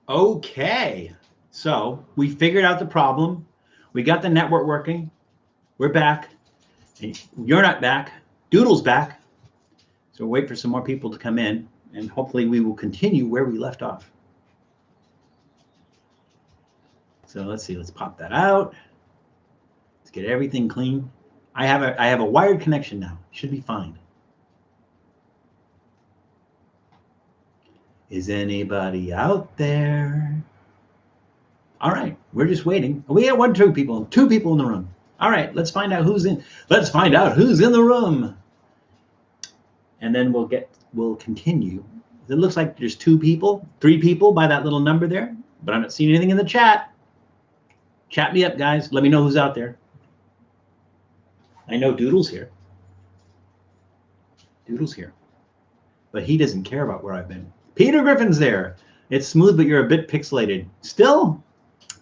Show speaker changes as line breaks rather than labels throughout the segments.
Okay, so we figured out the problem. We got the network working. We're back. You're not back. Doodle's back. So we'll wait for some more people to come in, and hopefully we will continue where we left off. So let's see. Let's pop that out. Let's get everything clean. I have a wired connection now. Should be fine. Is anybody out there? All right, we're just waiting. We have two people in the room. All right, let's find out who's in. Let's find out who's in the room, and then we'll continue. It looks like there's 2 people, 3 people by that little number there, but I'm not seeing anything in the chat. Chat me up, guys. Let me know who's out there. I know Doodle's here. Doodle's here, but he doesn't care about where I've been. Peter Griffin's there. It's smooth, but you're a bit pixelated. Still,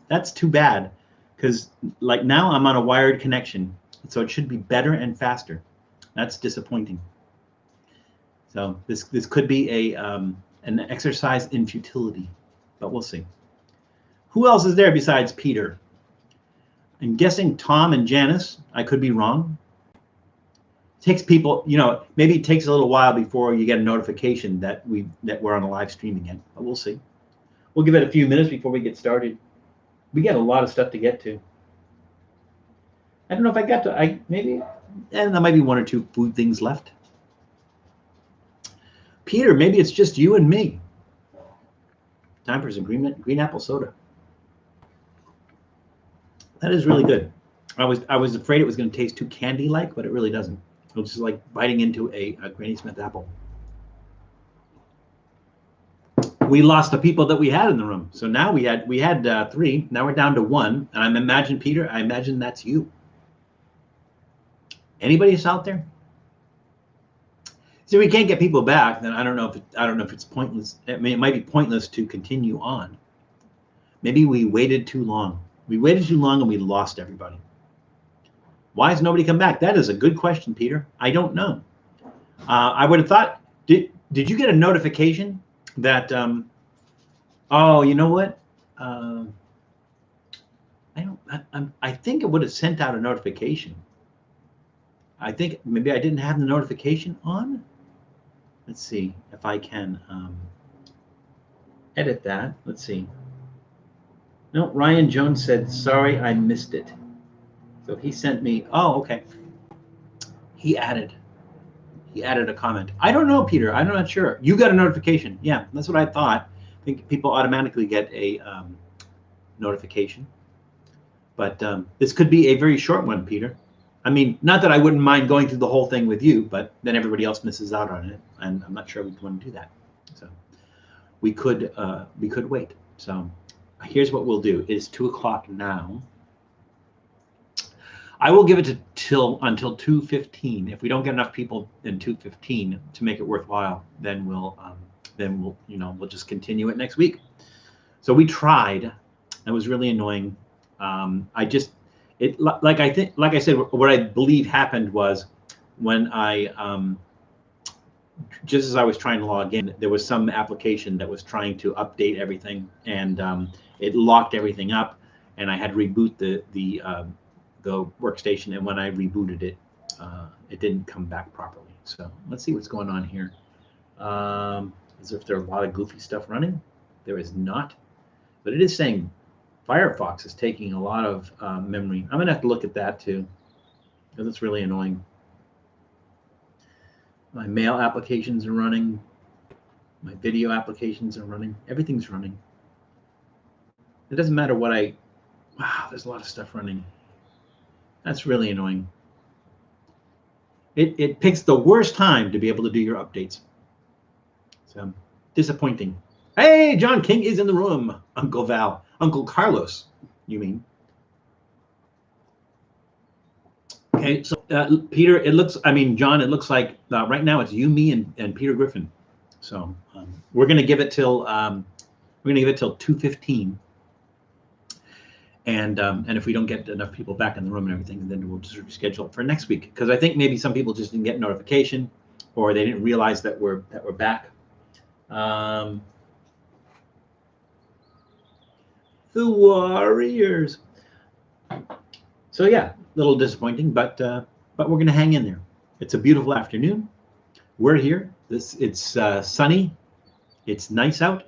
that's too bad, because like now I'm on a wired connection, so it should be better and faster. That's disappointing. So this could be an exercise in futility, but we'll see. Who else is there besides Peter? I'm guessing Tom and Janice. I could be wrong. It takes people, maybe it takes a little while before you get a notification that we're on a live stream again, but we'll see. We'll give it a few minutes before we get started. We got a lot of stuff to get to. I don't know if I got to, and there might be 1 or 2 food things left. Peter, maybe it's just you and me. Time for some green apple soda. That is really good. I was afraid it was going to taste too candy-like, but it really doesn't. It's just like biting into a Granny Smith apple. We lost the people that we had in the room. So now we had 3. Now we're down to 1. And Peter, I imagine that's you. Anybody else out there? So we can't get people back. Then I don't know if it's pointless. It might be pointless to continue on. Maybe we waited too long. We waited too long and we lost everybody. Why has nobody come back? That is a good question, Peter. I don't know. I would have thought. Did you get a notification that? Oh, you know what? I think it would have sent out a notification. I think maybe I didn't have the notification on. Let's see if I can edit that. Let's see. No, Ryan Jones said, sorry, I missed it. So he sent me, oh, okay. He added a comment. I don't know, Peter. I'm not sure. You got a notification. Yeah, that's what I thought. I think people automatically get a notification. But this could be a very short one, Peter. I mean, not that I wouldn't mind going through the whole thing with you, but then everybody else misses out on it, and I'm not sure we want to do that. So we could wait. So here's what we'll do. It is 2 o'clock now. I will give it until 2:15. If we don't get enough people in 2:15 to make it worthwhile, then we'll just continue it next week. So we tried. It was really annoying. Like I said, what I believe happened was when I just as I was trying to log in, there was some application that was trying to update everything, and it locked everything up, and I had to reboot the workstation, and when I rebooted it, it didn't come back properly. So let's see what's going on here. As if there are a lot of goofy stuff running. There is not, but it is saying Firefox is taking a lot of memory. I'm gonna have to look at that too, because it's really annoying. My mail applications are running. My video applications are running. Everything's running. It doesn't matter what wow, there's a lot of stuff running. That's really annoying. It picks the worst time to be able to do your updates. So disappointing. Hey, John King is in the room. Uncle Val. Uncle Carlos, you mean. Okay, so Peter, John, it looks like right now it's you, me, and Peter Griffin. So we're gonna give it till 2:15. And if we don't get enough people back in the room and everything, then we'll just reschedule it for next week. Because I think maybe some people just didn't get notification, or they didn't realize that we're back. The Warriors. So yeah, a little disappointing, but we're gonna hang in there. It's a beautiful afternoon. We're here. It's sunny. It's nice out.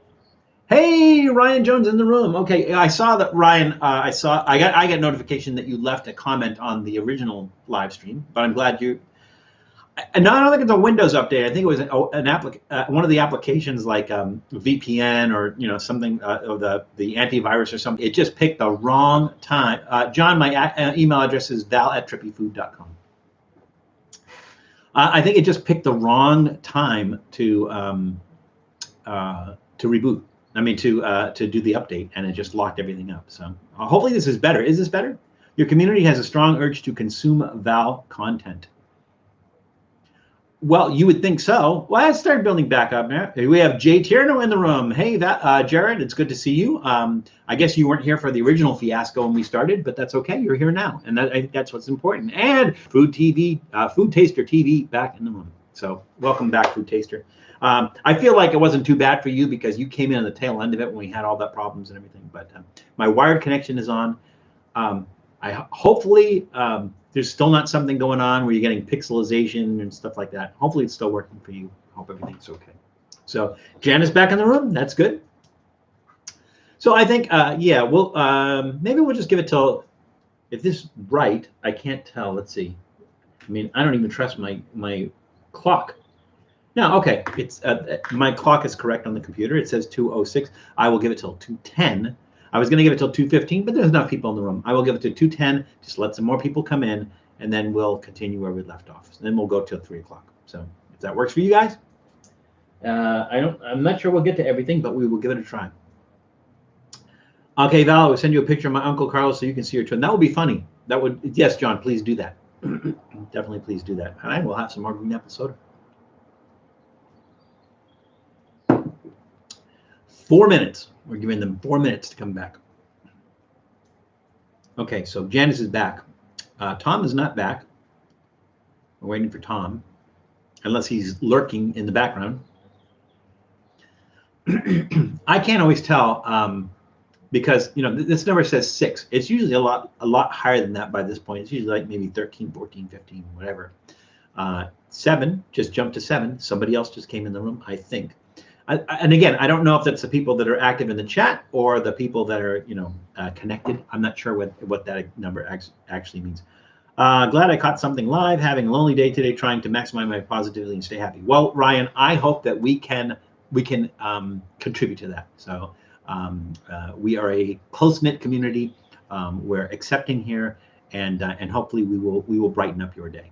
Hey, Ryan Jones in the room. Okay, I saw that Ryan. I got notification that you left a comment on the original live stream, but I'm glad you. And I don't think it's a Windows update. I think it was one of the applications like VPN or something or the antivirus or something. It just picked the wrong time. John, my email address is val@trippyfood.com. I think it just picked the wrong time to reboot. I mean to do the update, and it just locked everything up. So hopefully this is better. Is this better? Your community has a strong urge to consume Val content. Well, you would think so. Well, let's start building back up now. We have Jay Tierno in the room. Hey, Jared, it's good to see you. I guess you weren't here for the original fiasco when we started, but that's okay. You're here now, and I think that's what's important. And Food Taster TV back in the room. So welcome back, Food Taster. I feel like it wasn't too bad for you because you came in on the tail end of it when we had all that problems and everything. But my wired connection is on. Hopefully there's still not something going on where you're getting pixelization and stuff like that. Hopefully it's still working for you. Hope everything's okay. So Janice back in the room. That's good. So I think, yeah, maybe we'll just give it till, if this is right, I can't tell. Let's see. I mean, I don't even trust my clock. No, okay. It's my clock is correct on the computer. It says 2:06. I will give it till 2:10. I was going to give it till 2:15, but there's enough people in the room. I will give it to 2:10. Just let some more people come in, and then we'll continue where we left off. So then we'll go till 3 o'clock. So if that works for you guys, I'm not sure we'll get to everything, but we will give it a try. Okay, Val, I will send you a picture of my Uncle Carlos so you can see your twin. That would be funny. That would, yes, John, please do that. Definitely, please do that. And I will have some more green apple soda. 4 minutes. We're giving them 4 minutes to come back. Okay, so Janice is back. Tom is not back. We're waiting for Tom, unless he's lurking in the background. I can't always tell because this number says 6. It's usually a lot higher than that by this point. It's usually like maybe 13, 14, 15, whatever. 7 just jumped to 7. Somebody else just came in the room, I think. And again, I don't know if that's the people that are active in the chat or the people that are, connected. I'm not sure what that number actually means. Glad I caught something live. Having a lonely day today, trying to maximize my positivity and stay happy. Well, Ryan, I hope that we can contribute to that. So we are a close-knit community. We're accepting here, and hopefully we will brighten up your day.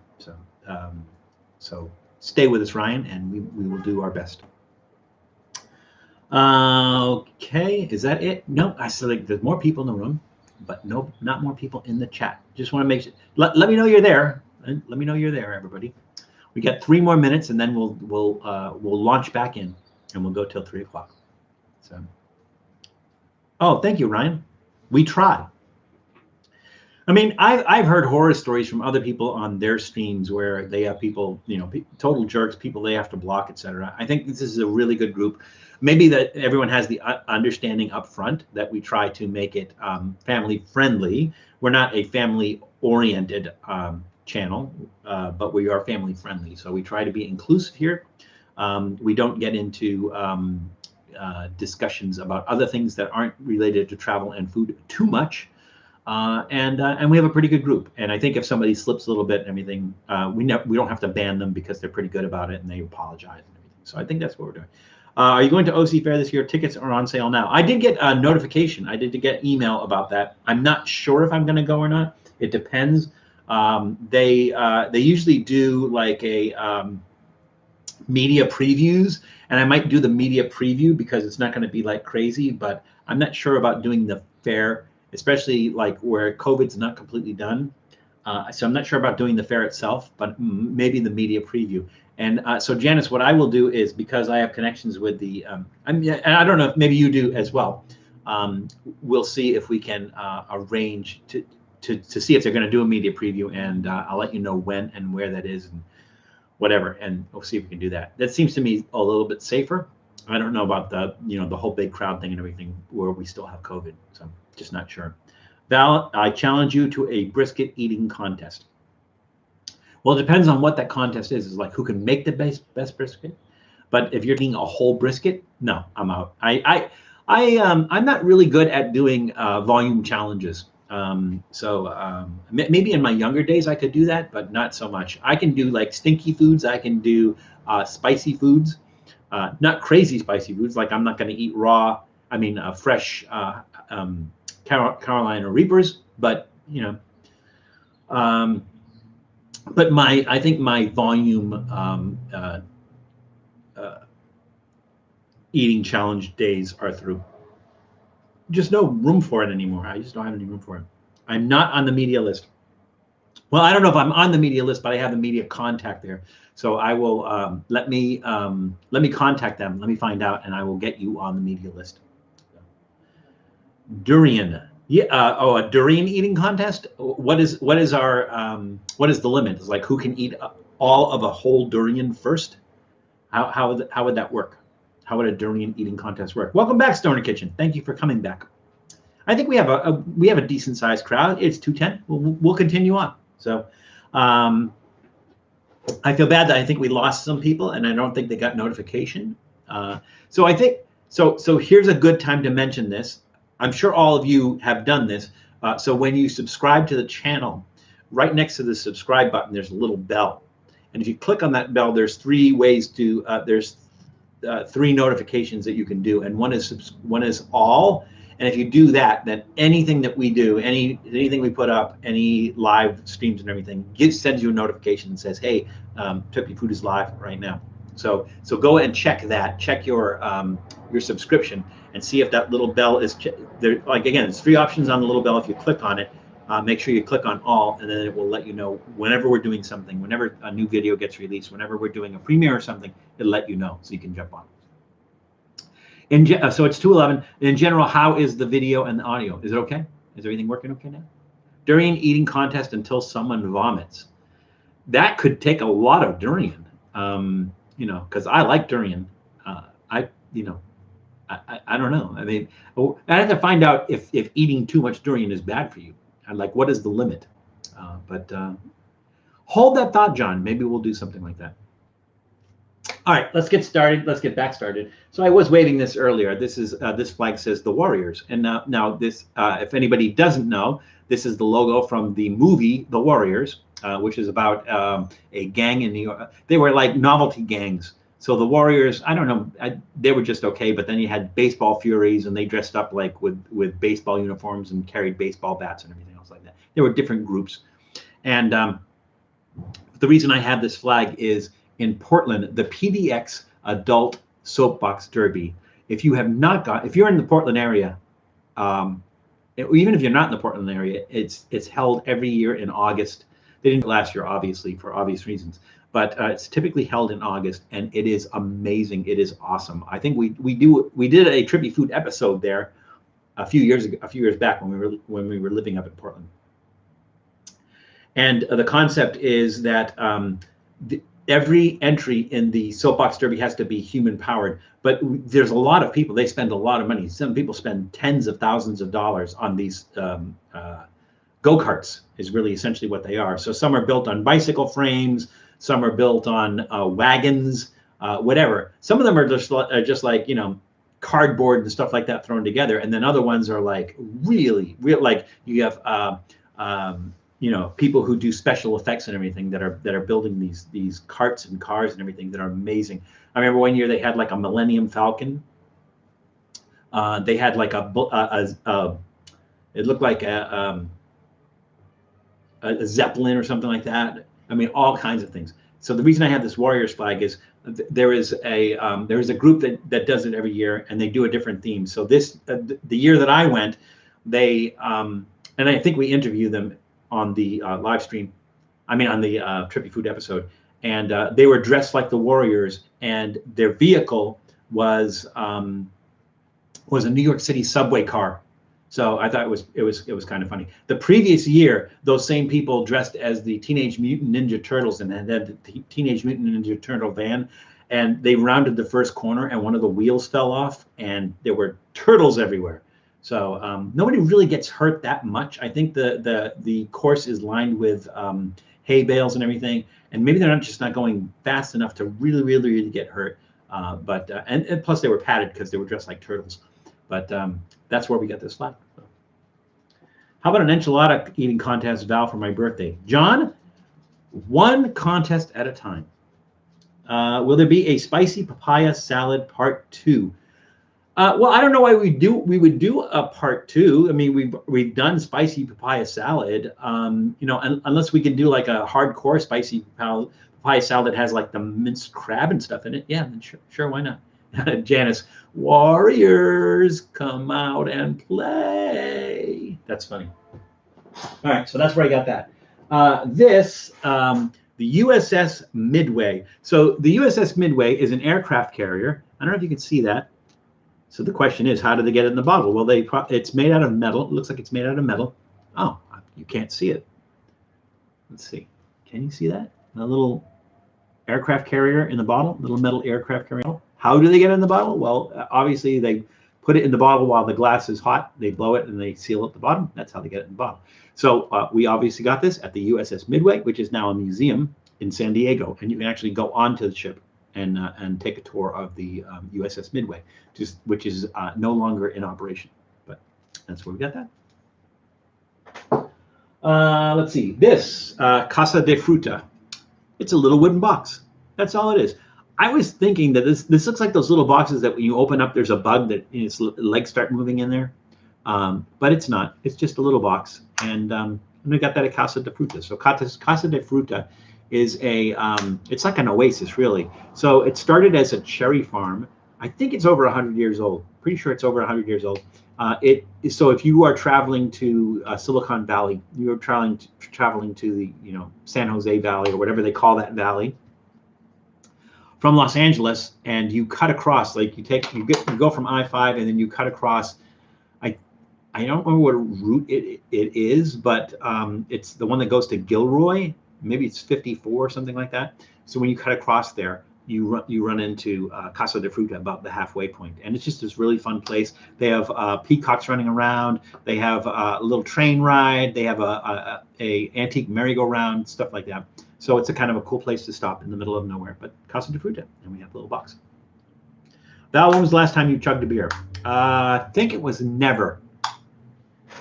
So stay with us, Ryan, and we will do our best. Okay, is that it? No, I said like there's more people in the room, but no, not more people in the chat. Just want to make sure. Let me know you're there. Let me know you're there, everybody. We got 3 more minutes, and then we'll launch back in, and we'll go till 3 o'clock. So, oh, thank you, Ryan. We try. I mean, I've heard horror stories from other people on their streams where they have people, total jerks, people they have to block, etc. I think this is a really good group. Maybe that everyone has the understanding up front that we try to make it family friendly. We're not a family oriented channel, but we are family friendly. So we try to be inclusive here. We don't get into discussions about other things that aren't related to travel and food too much. And we have a pretty good group. And I think if somebody slips a little bit and everything, we don't have to ban them because they're pretty good about it and they apologize and everything. So I think that's what we're doing. Are you going to OC Fair this year? Tickets are on sale now. I did get a notification. I did get email about that. I'm not sure if I'm going to go or not. It depends. They usually do like a media previews, and I might do the media preview because it's not going to be like crazy. But I'm not sure about doing the fair, especially like where COVID's not completely done. So I'm not sure about doing the fair itself, but maybe the media preview. And so Janice, what I will do is, because I have connections with the, and I don't know if maybe you do as well. We'll see if we can arrange to see if they're going to do a media preview, and I'll let you know when and where that is and whatever, and we'll see if we can do that. That seems to me a little bit safer. I don't know about the the whole big crowd thing and everything where we still have COVID. So Just not sure. Val, I challenge you to a brisket eating contest. Well, it depends on what that contest is. It's like who can make the best brisket. But if you're eating a whole brisket, no, I'm out. I'm not really good at doing volume challenges. Maybe in my younger days I could do that, but not so much. I can do like stinky foods. I can do spicy foods, not crazy spicy foods. Like I'm not going to eat fresh Carolina Reapers, but but I think my volume eating challenge days are through. Just no room for it anymore. I just don't have any room for it. I'm not on the media list. Well, I don't know if I'm on the media list, but I have a media contact there. So I will let me contact them. Let me find out, and I will get you on the media list. Durian. Yeah. A durian eating contest. What is the limit? It's like who can eat all of a whole durian first? How would that work? How would a durian eating contest work? Welcome back, Stoner Kitchen. Thank you for coming back. I think we have a decent sized crowd. It's 2:10. We'll continue on. So, I feel bad that I think we lost some people, and I don't think they got notification. So I think so. Here's a good time to mention this. I'm sure all of you have done this. So when you subscribe to the channel, right next to the subscribe button, there's a little bell, and if you click on that bell, there's three ways to there's three notifications that you can do, and one is all. And if you do that, then anything that we do, anything we put up, any live streams and everything, sends you a notification and says, "Hey, Chippy Food is live right now." So go and check that. Check your subscription and see if that little bell is there. Like again, there's three options on the little bell. If you click on it, make sure you click on all, and then it will let you know whenever we're doing something, whenever a new video gets released, whenever we're doing a premiere or something, it'll let you know so you can jump on. So it's 2:11. In general, how is the video and the audio? Is it okay? Is everything working okay now? Durian eating contest until someone vomits. That could take a lot of durian, because I like durian. I don't know. I mean, I have to find out if eating too much durian is bad for you. And like, what is the limit? But hold that thought, John. Maybe we'll do something like that. All right, let's get started. Let's get back started. So I was waving this earlier. This is this flag says the Warriors, and now this, if anybody doesn't know, this is the logo from the movie The Warriors, which is about a gang in New York. They were like novelty gangs. So the Warriors, I don't know, they were just okay. But then you had baseball furies, and they dressed up like with baseball uniforms and carried baseball bats and everything else like that. There were different groups, and the reason I have this flag is, in Portland, the PDX Adult Soapbox Derby. If you have not if you're in the Portland area, even if you're not in the Portland area, it's held every year in August. They didn't last year, obviously, for obvious reasons, but it's typically held in August, and it is amazing. It is awesome. I think we did a Trippy Food episode there a few years back when we were living up in Portland. And the concept is that every entry in the Soapbox Derby has to be human powered, but there's a lot of people. They spend a lot of money. Some people spend tens of thousands of dollars on these go-karts is really essentially what they are. So some are built on bicycle frames, some are built on wagons, whatever. Some of them are just like, cardboard and stuff like that thrown together. And then other ones are like really like you have people who do special effects and everything that are building these carts and cars and everything that are amazing. I remember one year they had like a Millennium Falcon. They had like it looked like a Zeppelin or something like that. I mean, all kinds of things. So the reason I have this Warriors flag is there is a group that does it every year, and they do a different theme. So this the year that I went, they and I think we interview them on the live stream, on the Trippy Food episode, and they were dressed like the Warriors, and their vehicle was a New York City subway car. So I thought it was kind of funny. The previous year, those same people dressed as the Teenage Mutant Ninja Turtles and had the Teenage Mutant Ninja Turtle van, and they rounded the first corner, and one of the wheels fell off, and there were turtles everywhere. So nobody really gets hurt that much. I think the course is lined with hay bales and everything, and maybe they're just not going fast enough to really get hurt. And plus they were padded because they were dressed like turtles. But that's where we got this flag. So. How about an enchilada eating contest, Val, for my birthday? John, one contest at a time. Will there be a spicy papaya salad part 2? Well, I don't know why we would do a part 2. I mean, we've done spicy papaya salad. Unless we can do like a hardcore spicy papaya salad that has like the minced crab and stuff in it. Yeah, then sure, why not? Janice, Warriors, come out and play. That's funny. All right, so that's where I got that. The USS Midway. So the USS Midway is an aircraft carrier. I don't know if you can see that. So the question is, how did they get it in the bottle? Well, it's made out of metal. It looks like it's made out of metal. Oh, you can't see it. Let's see. Can you see that? A little aircraft carrier in the bottle, little metal aircraft carrier. How do they get it in the bottle? Well, obviously they put it in the bottle while the glass is hot. They blow it and they seal at the bottom. That's how they get it in the bottle. So we obviously got this at the USS Midway, which is now a museum in San Diego. And you can actually go onto the ship and take a tour of the USS Midway, which is no longer in operation. But that's where we got that. Let's see. This Casa de Fruta. It's a little wooden box. That's all it is. I was thinking that this looks like those little boxes that when you open up, there's a bug that its legs start moving in there. But it's not. It's just a little box. And we got that at Casa de Fruta. So Casa de Fruta is it's like an oasis, really. So it started as a cherry farm. I think it's over 100 years old. Pretty sure it's over 100 years old. So if you are traveling to Silicon Valley, you're traveling to the San Jose Valley or whatever they call that valley, from Los Angeles, and you cut across, like you go from I-5 and then you cut across. I don't remember what route it is, but it's the one that goes to Gilroy. Maybe it's 54 or something like that. So when you cut across there, you run into Casa de Fruta about the halfway point, and it's just this really fun place. They have peacocks running around. They have a little train ride. They have a antique merry-go-round, stuff like that. So it's a kind of a cool place to stop in the middle of nowhere. But Casa de Fruta, and we have a little box. Val, when was the last time you chugged a beer? I think it was never.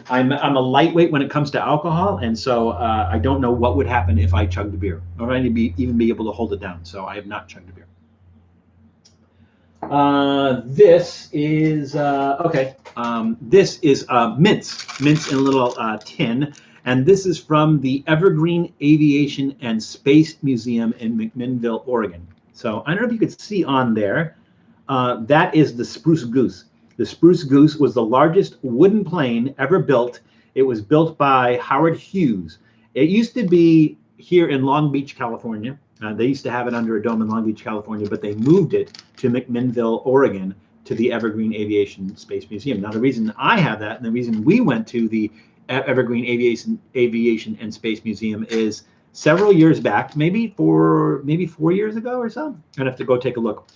I'm a lightweight when it comes to alcohol, and so I don't know what would happen if I chugged a beer, or I'd even be able to hold it down. So I have not chugged a beer. This is okay. This is mints in a little tin, and this is from the Evergreen Aviation and Space Museum in McMinnville, Oregon. So I don't know if you could see on there. That is the Spruce Goose. The Spruce Goose was the largest wooden plane ever built. It was built by Howard Hughes. It used to be here in Long Beach, California. They used to have it under a dome in Long Beach, California, but they moved it to McMinnville, Oregon, to the Evergreen Aviation Space Museum. Now, the reason I have that and the reason we went to the Evergreen Aviation and Space Museum is several years back, maybe 4 years ago or so. I'd have to go take a look.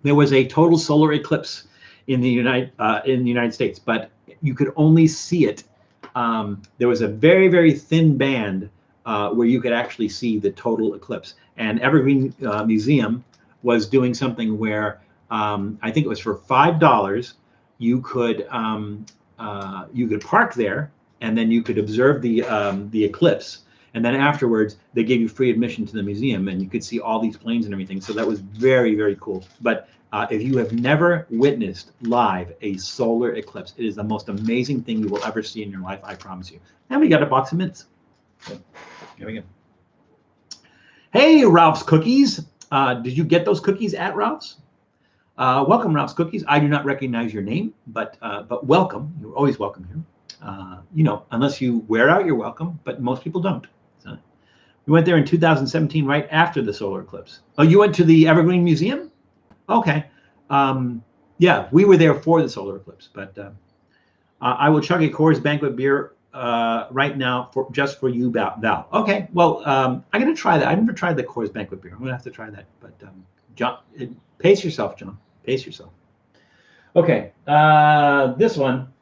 There was a total solar eclipse in the United States, but you could only see it. There was a very, very thin band where you could actually see the total eclipse. And Evergreen Museum was doing something where I think it was for $5 you could park there, and then you could observe the eclipse. And then afterwards, they gave you free admission to the museum, and you could see all these planes and everything. So that was very, very cool. But if you have never witnessed live a solar eclipse, it is the most amazing thing you will ever see in your life, I promise you. And we got a box of mints. So, here we go. Hey, Ralph's Cookies. Did you get those cookies at Ralph's? Welcome, Ralph's Cookies. I do not recognize your name, but welcome. You're always welcome here. Unless you wear out, you're welcome, but most people don't. So, we went there in 2017, right after the solar eclipse. Oh, you went to the Evergreen Museum? Okay. Yeah, we were there for the solar eclipse, but I will chug a Coors Banquet beer right now just for you, Val. Okay, well, I'm going to try that. I've never tried the Coors Banquet beer. I'm going to have to try that. But John, pace yourself, John. Pace yourself. Okay, this one.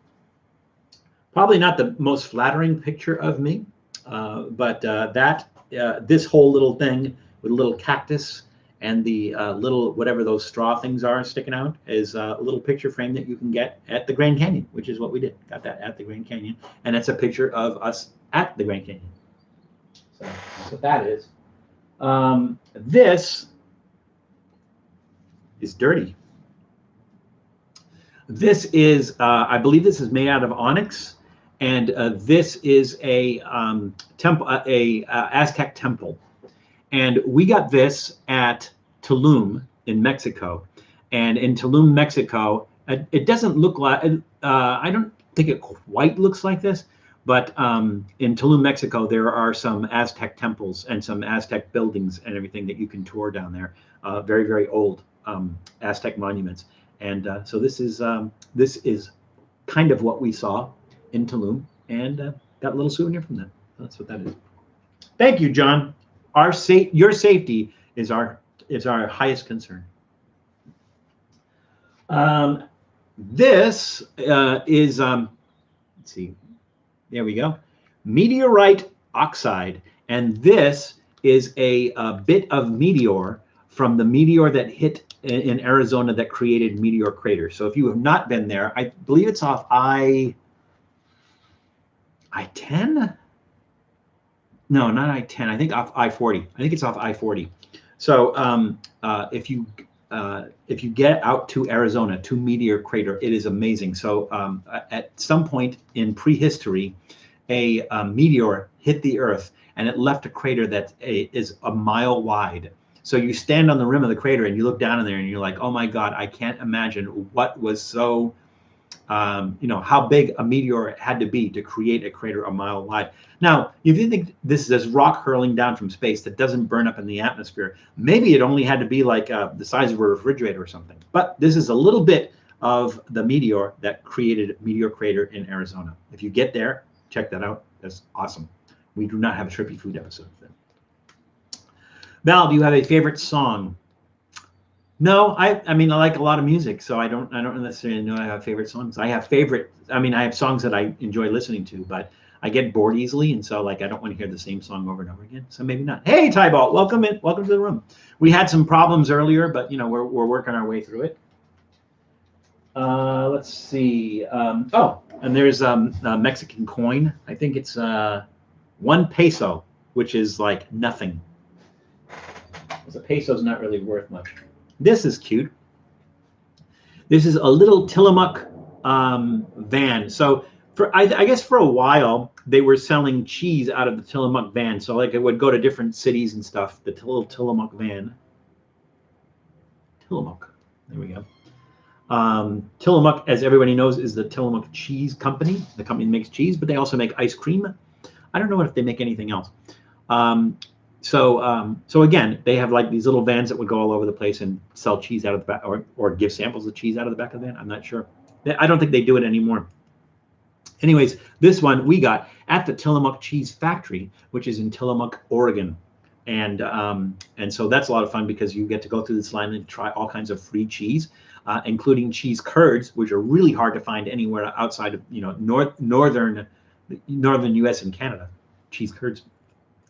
Probably not the most flattering picture of me, but this whole little thing with a little cactus and the little whatever those straw things are sticking out is a little picture frame that you can get at the Grand Canyon, which is what we did. Got that at the Grand Canyon, and it's a picture of us at the Grand Canyon. So that's what that is. This is dirty. This is, I believe, this is made out of onyx. And this is a temple, Aztec temple, and we got this at Tulum in Mexico. And in Tulum, Mexico, it doesn't look like. I don't think it quite looks like this, but in Tulum, Mexico, there are some Aztec temples and some Aztec buildings and everything that you can tour down there. Very, very old Aztec monuments, and so this is kind of what we saw in Tulum, and got a little souvenir from them. That's what that is. Thank you, John. Your safety is our highest concern. This is let's see. There we go. Meteorite oxide, and this is a bit of meteor from the meteor that hit in Arizona that created Meteor Crater. So if you have not been there, I believe it's off I-10? No, not I-10. I think off I-40. I think it's off I-40. So if you get out to Arizona, to Meteor Crater, it is amazing. So at some point in prehistory, a meteor hit the Earth, and it left a crater that is a mile wide. So you stand on the rim of the crater, and you look down in there, and you're like, oh my God, I can't imagine what was so... how big a meteor had to be to create a crater a mile wide. Now, if you think this is rock hurling down from space that doesn't burn up in the atmosphere, maybe it only had to be like the size of a refrigerator or something. But this is a little bit of the meteor that created Meteor Crater in Arizona. If you get there, check that out. That's awesome. We do not have a trippy food episode then. Val, do you have a favorite song? No, I mean, I like a lot of music, so I don't necessarily know I have favorite songs. I have songs that I enjoy listening to, but I get bored easily, and so I don't want to hear the same song over and over again. So maybe not. Hey, Tybalt, welcome to the room. We had some problems earlier, but we're working our way through it. Let's see. And there's a Mexican coin. I think it's 1 peso, which is like nothing. Because a peso's not really worth much. This is cute. This is a little Tillamook van. So I guess for a while they were selling cheese out of the Tillamook van. So it would go to different cities and stuff. The little Tillamook van. Tillamook. There we go. Tillamook, as everybody knows, is the Tillamook Cheese Company. The company that makes cheese, but they also make ice cream. I don't know if they make anything else. So again, they have these little vans that would go all over the place and sell cheese out of the back, or give samples of cheese out of the back of the van. I'm not sure. I don't think they do it anymore. Anyways, this one we got at the Tillamook Cheese Factory, which is in Tillamook, Oregon. And so that's a lot of fun because you get to go through this line and try all kinds of free cheese, including cheese curds, which are really hard to find anywhere outside of northern U.S. and Canada. Cheese curds.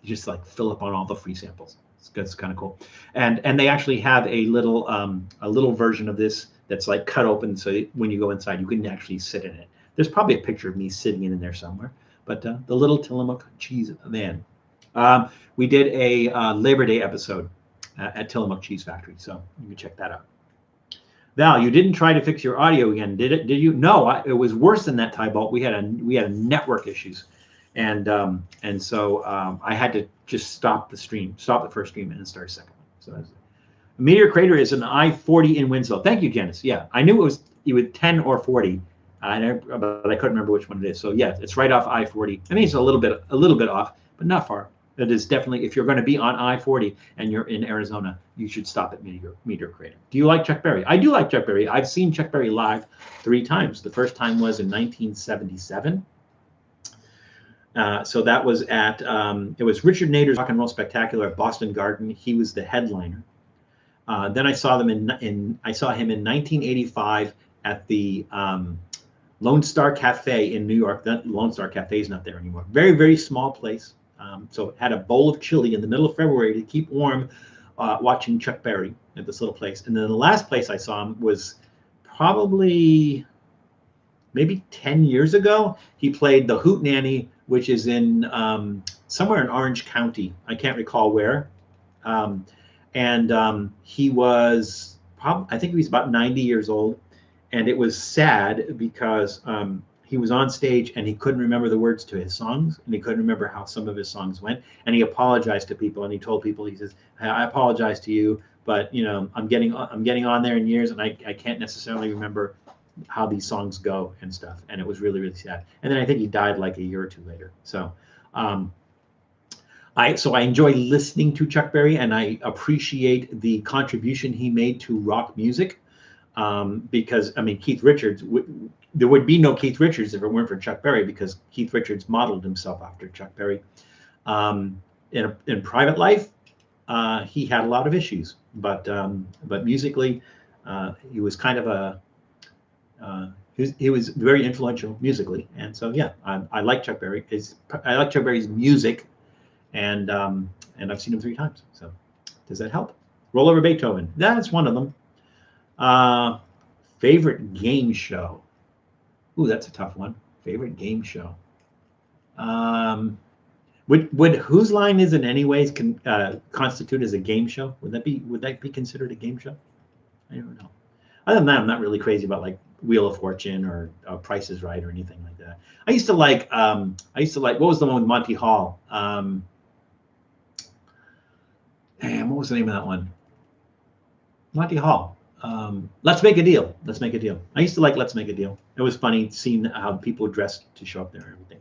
You just fill up on all the free samples. It's kind of cool, and they actually have a little version of this that's cut open, so when you go inside, you can actually sit in it. There's probably a picture of me sitting in there somewhere, but the little Tillamook cheese van. We did a Labor Day episode at Tillamook Cheese Factory, so you can check that out. Val, you didn't try to fix your audio again, did it? Did you? No, it was worse than that, Tybalt. We had network issues. And so I had to just stop the first stream, and then start a second one. So that's it. Meteor Crater is an I-40 in Winslow. Thank you, Janice. Yeah, I knew it was either 10 or 40, but I couldn't remember which one it is. So yeah, it's right off I-40. I mean, it's a little bit off, but not far. It is definitely, if you're going to be on I-40 and you're in Arizona, you should stop at Meteor Crater. Do you like Chuck Berry? I do like Chuck Berry. I've seen Chuck Berry live 3 times. The first time was in 1977. So that was at it was Richard Nader's Rock and Roll Spectacular at Boston Garden. He was the headliner. Then I saw him in 1985 at the Lone Star Cafe in New York. That Lone Star Cafe is not there anymore. Very, very small place. So it had a bowl of chili in the middle of February to keep warm, watching Chuck Berry at this little place. And then the last place I saw him was probably maybe 10 years ago. He played the Hoot Nanny, which is in somewhere in Orange County. I can't recall where. He was I think he was about 90 years old. And it was sad because he was on stage and he couldn't remember the words to his songs, and he couldn't remember how some of his songs went. And he apologized to people, and he told people, he says, "I apologize to you, but I'm getting on there in years, and I can't necessarily remember how these songs go and stuff." And it was really, really sad. And then I think he died like a year or two later. So I enjoy listening to Chuck Berry, and I appreciate the contribution he made to rock music. Because I mean, Keith Richards, there would be no Keith Richards if it weren't for Chuck Berry, because Keith Richards modeled himself after Chuck Berry. In private life, he had a lot of issues, but musically, he was kind of he was very influential musically, and so yeah, I like Chuck Berry. I like Chuck Berry's music, and I've seen him 3 times. So does that help? Roll Over Beethoven. That's one of them. Favorite game show. Ooh, that's a tough one. Favorite game show. Would Whose Line Is It Anyways constitute as a game show? Would that be considered a game show? I don't know. Other than that, I'm not really crazy about like Wheel of Fortune or Price is Right or anything like that. I used to like what was the one with Monty Hall? What was the name of that one? Monty Hall. Let's Make a Deal. Let's Make a Deal. I used to like Let's Make a Deal. It was funny seeing how people dressed to show up there and everything.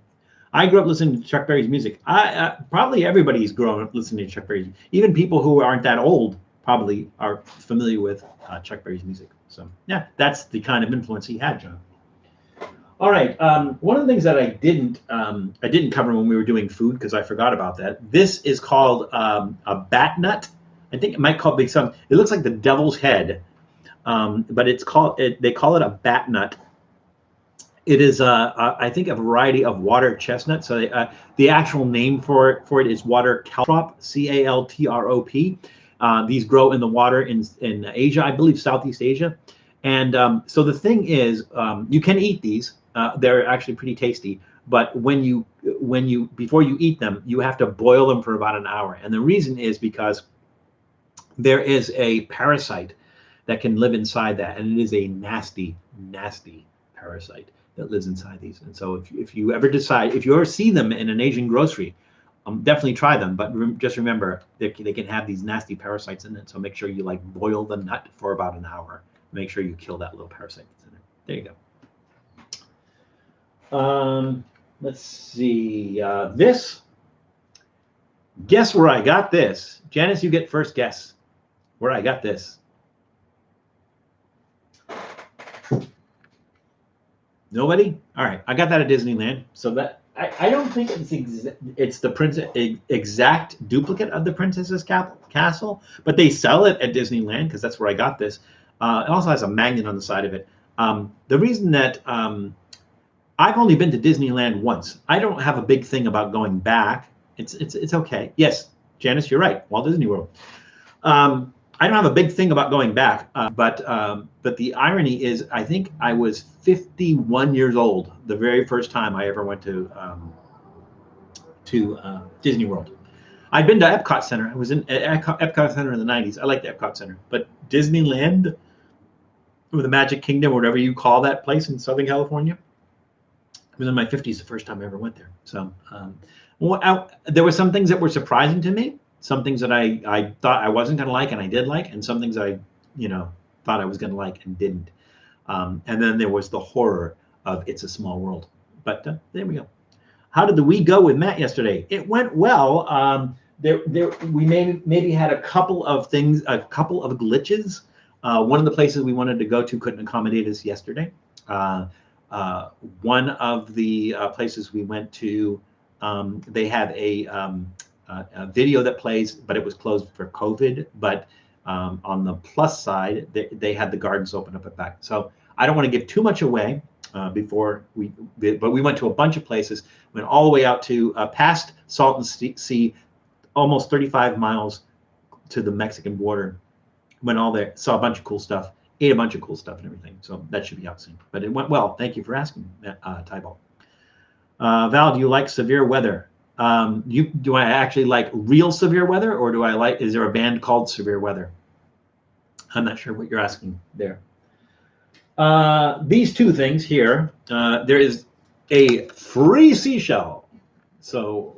I grew up listening to Chuck Berry's music. Probably everybody's grown up listening to Chuck Berry's. Even people who aren't that old probably are familiar with Chuck Berry's music. So yeah, that's the kind of influence he had, John. All right. One of the things that I didn't cover when we were doing food, because I forgot about that. This is called a bat nut. I think it might be some. It looks like the devil's head. But they call it a bat nut. It is, I think, a variety of water chestnut. So the actual name for it is water caltrop, C-A-L-T-R-O-P. These grow in the water in Asia, I believe Southeast Asia. And so the thing is, you can eat these. They're actually pretty tasty. But before you eat them, you have to boil them for about an hour. And the reason is because there is a parasite that can live inside that, and it is a nasty, nasty parasite that lives inside these. And so if you ever see them in an Asian grocery, definitely try them. But just remember, they can have these nasty parasites in it. So make sure you like boil the nut for about an hour. Make sure you kill that little parasite that's in it. There you go. Let's see. This. Guess where I got this? Janice, you get first guess where I got this. Nobody? All right, I got that at Disneyland. So that I don't think it's the exact duplicate of the Princess's Castle, but they sell it at Disneyland because that's where I got this. It also has a magnet on the side of it. The reason that I've only been to Disneyland once. I don't have a big thing about going back. It's okay. Yes, Janice, you're right. Walt Disney World. I don't have a big thing about going back, but the irony is, I think I was 51 years old the very first time I ever went to Disney World. I'd been to Epcot Center. I was in Epcot Center in the 90s. I liked the Epcot Center, but Disneyland, or the Magic Kingdom, whatever you call that place in Southern California, I was in my 50s the first time I ever went there. So there were some things that were surprising to me. Some things that I thought I wasn't going to like and I did like, and some things I thought I was going to like and didn't. And then there was the horror of It's a Small World. But there we go. How did the we go with Matt yesterday? It went well. We maybe had a couple of glitches. One of the places we wanted to go to couldn't accommodate us yesterday. One of the places we went to, they had a video that plays, but it was closed for COVID. But on the plus side, they had the gardens open up at back. So I don't want to give too much away, before but we went to a bunch of places, went all the way out to past Salton Sea, almost 35 miles to the Mexican border. Went all there, saw a bunch of cool stuff, ate a bunch of cool stuff and everything. So that should be out soon. But it went well. Thank you for asking, Tybalt. Val, do you like severe weather? Do I actually like real severe weather, or is there a band called Severe Weather? I'm not sure what you're asking there. These two things here, there is a free seashell. So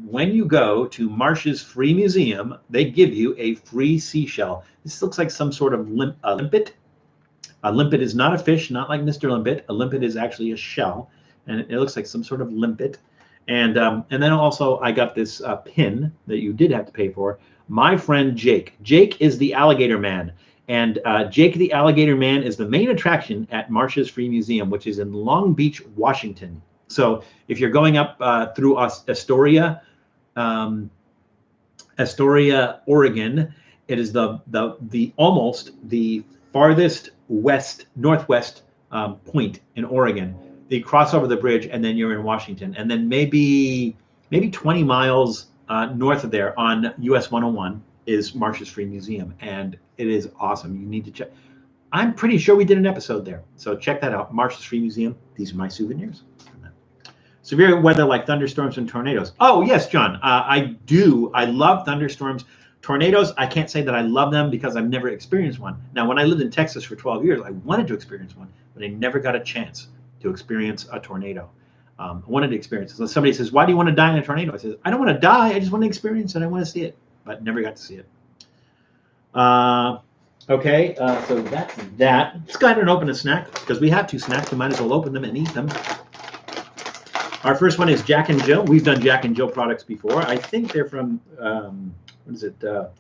when you go to Marsh's Free Museum, they give you a free seashell. This looks like some sort of limpet. A limpet is not a fish, not like Mr. Limpet. A limpet is actually a shell, and it looks like some sort of limpet. And then also I got this pin that you did have to pay for. My friend Jake. Jake is the alligator man. And Jake the Alligator Man is the main attraction at Marsh's Free Museum, which is in Long Beach, Washington. So if you're going up through Astoria, Oregon, it is the almost the farthest northwest point in Oregon. You cross over the bridge, and then you're in Washington. And then maybe 20 miles north of there on US 101 is Marsh's Free Museum, and it is awesome. You need to check. I'm pretty sure we did an episode there, so check that out. Marsh's Free Museum. These are my souvenirs. Severe weather like thunderstorms and tornadoes. Oh yes, John, I do. I love thunderstorms. Tornadoes, I can't say that I love them because I've never experienced one. Now, when I lived in Texas for 12 years, I wanted to experience one, but I never got a chance to experience a tornado. I wanted to experience it. So somebody says, why do you want to die in a tornado? I said, I don't want to die. I just want to experience it. I want to see it, but never got to see it. Okay, so that's that. Let's go ahead and open a snack because we have two snacks. We might as well open them and eat them. Our first one is Jack and Jill. We've done Jack and Jill products before. I think they're from,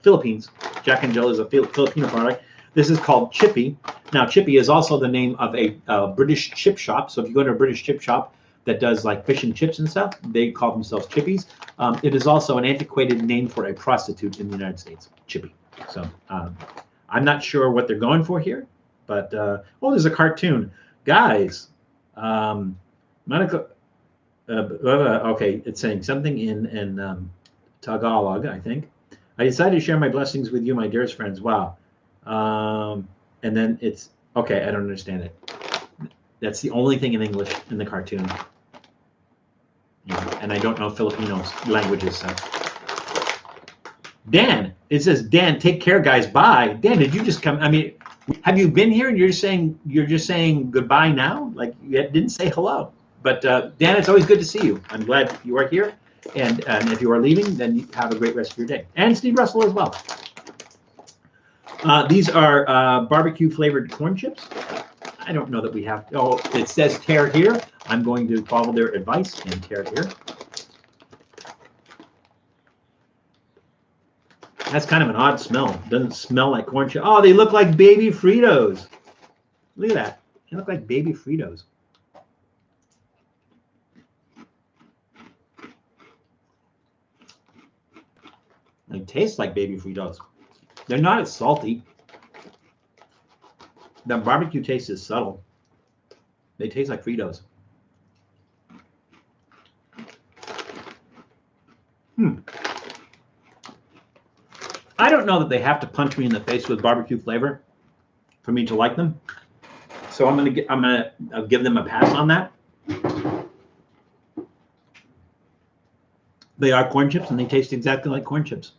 Philippines. Jack and Jill is a Filipino product. This is called Chippy. Now, Chippy is also the name of a British chip shop. So if you go to a British chip shop that does like fish and chips and stuff, they call themselves Chippies. It is also an antiquated name for a prostitute in the United States, Chippy. So I'm not sure what they're going for here, but there's a cartoon. Guys, Monica, okay, it's saying something in Tagalog, I think. I decided to share my blessings with you, my dearest friends. Wow. And then it's, okay, I don't understand it. That's the only thing in English in the cartoon. Yeah, and I don't know Filipino languages, so. Dan, it says, Dan, take care, guys, bye. Dan, did you just come? I mean, have you been here and you're just saying goodbye now? Like you didn't say hello. But Dan, it's always good to see you. I'm glad you are here. And if you are leaving, then you have a great rest of your day. And Steve Russell as well. These are barbecue flavored corn chips. I don't know that we have. Oh, it says tear here. I'm going to follow their advice and tear here. That's kind of an odd smell. Doesn't smell like corn chips. Oh, they look like baby Fritos. Look at that. They look like baby Fritos. They taste like baby Fritos. They're not as salty. The barbecue taste is subtle. They taste like Fritos. I don't know that they have to punch me in the face with barbecue flavor for me to like them. So I'm gonna give them a pass on that. They are corn chips and they taste exactly like corn chips.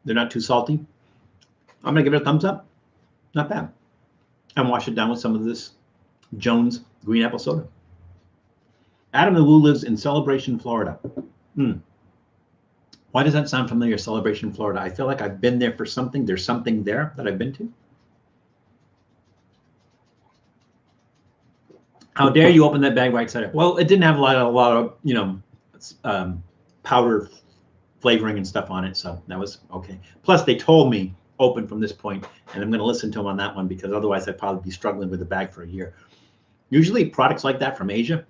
They're not too salty. I'm gonna give it a thumbs up. Not bad. And wash it down with some of this Jones green apple soda. Adam the Woo lives in Celebration, Florida. Why does that sound familiar, Celebration, Florida? I feel like I've been there for something. There's something there that I've been to. How dare you open that bag right side up? Well, it didn't have a lot of powder flavoring and stuff on it, so that was okay. Plus, they told me open from this point, and I'm going to listen to them on that one because otherwise I'd probably be struggling with the bag for a year. Usually, products like that from Asia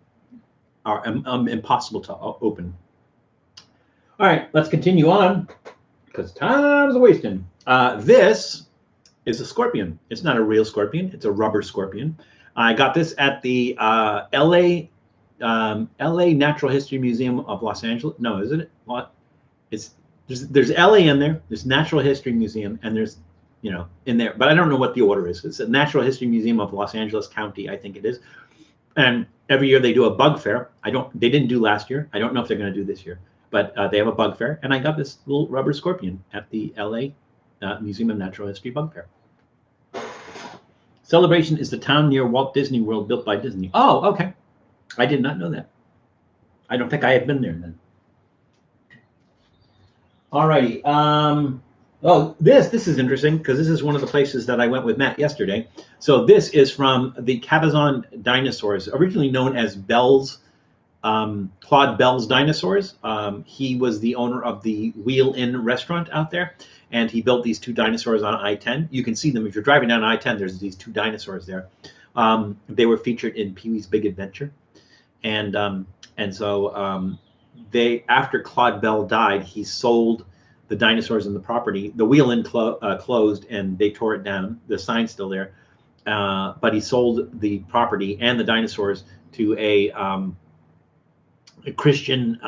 are impossible to open. All right, let's continue on because time's wasting. This is a scorpion. It's not a real scorpion. It's a rubber scorpion. I got this at the LA Natural History Museum of Los Angeles. No, isn't it? What? It's there's LA in there. There's Natural History Museum, and there's in there, but I don't know what the order is. It's a Natural History Museum of Los Angeles County, I think it is. And every year they do a bug fair. They didn't do last year. I don't know if they're going to do this year, but they have a bug fair. And I got this little rubber scorpion at the LA Museum of Natural History bug fair. Celebration is the town near Walt Disney World built by Disney. Oh, okay. I did not know that. I don't think I had been there then. All righty. Oh, this is interesting because this is one of the places that I went with Matt yesterday. So this is from the Cabazon dinosaurs, originally known as Bell's, Claude Bell's dinosaurs. He was the owner of the Wheel Inn restaurant out there, and he built these 2 dinosaurs on I-10. You can see them if you're driving down I-10. There's these 2 dinosaurs there. They were featured in Pee-wee's Big Adventure, and so they, after Claude Bell died, he sold the dinosaurs and the property. The Wheel Inn closed, and they tore it down. The sign's still there, but he sold the property and the dinosaurs to a Christian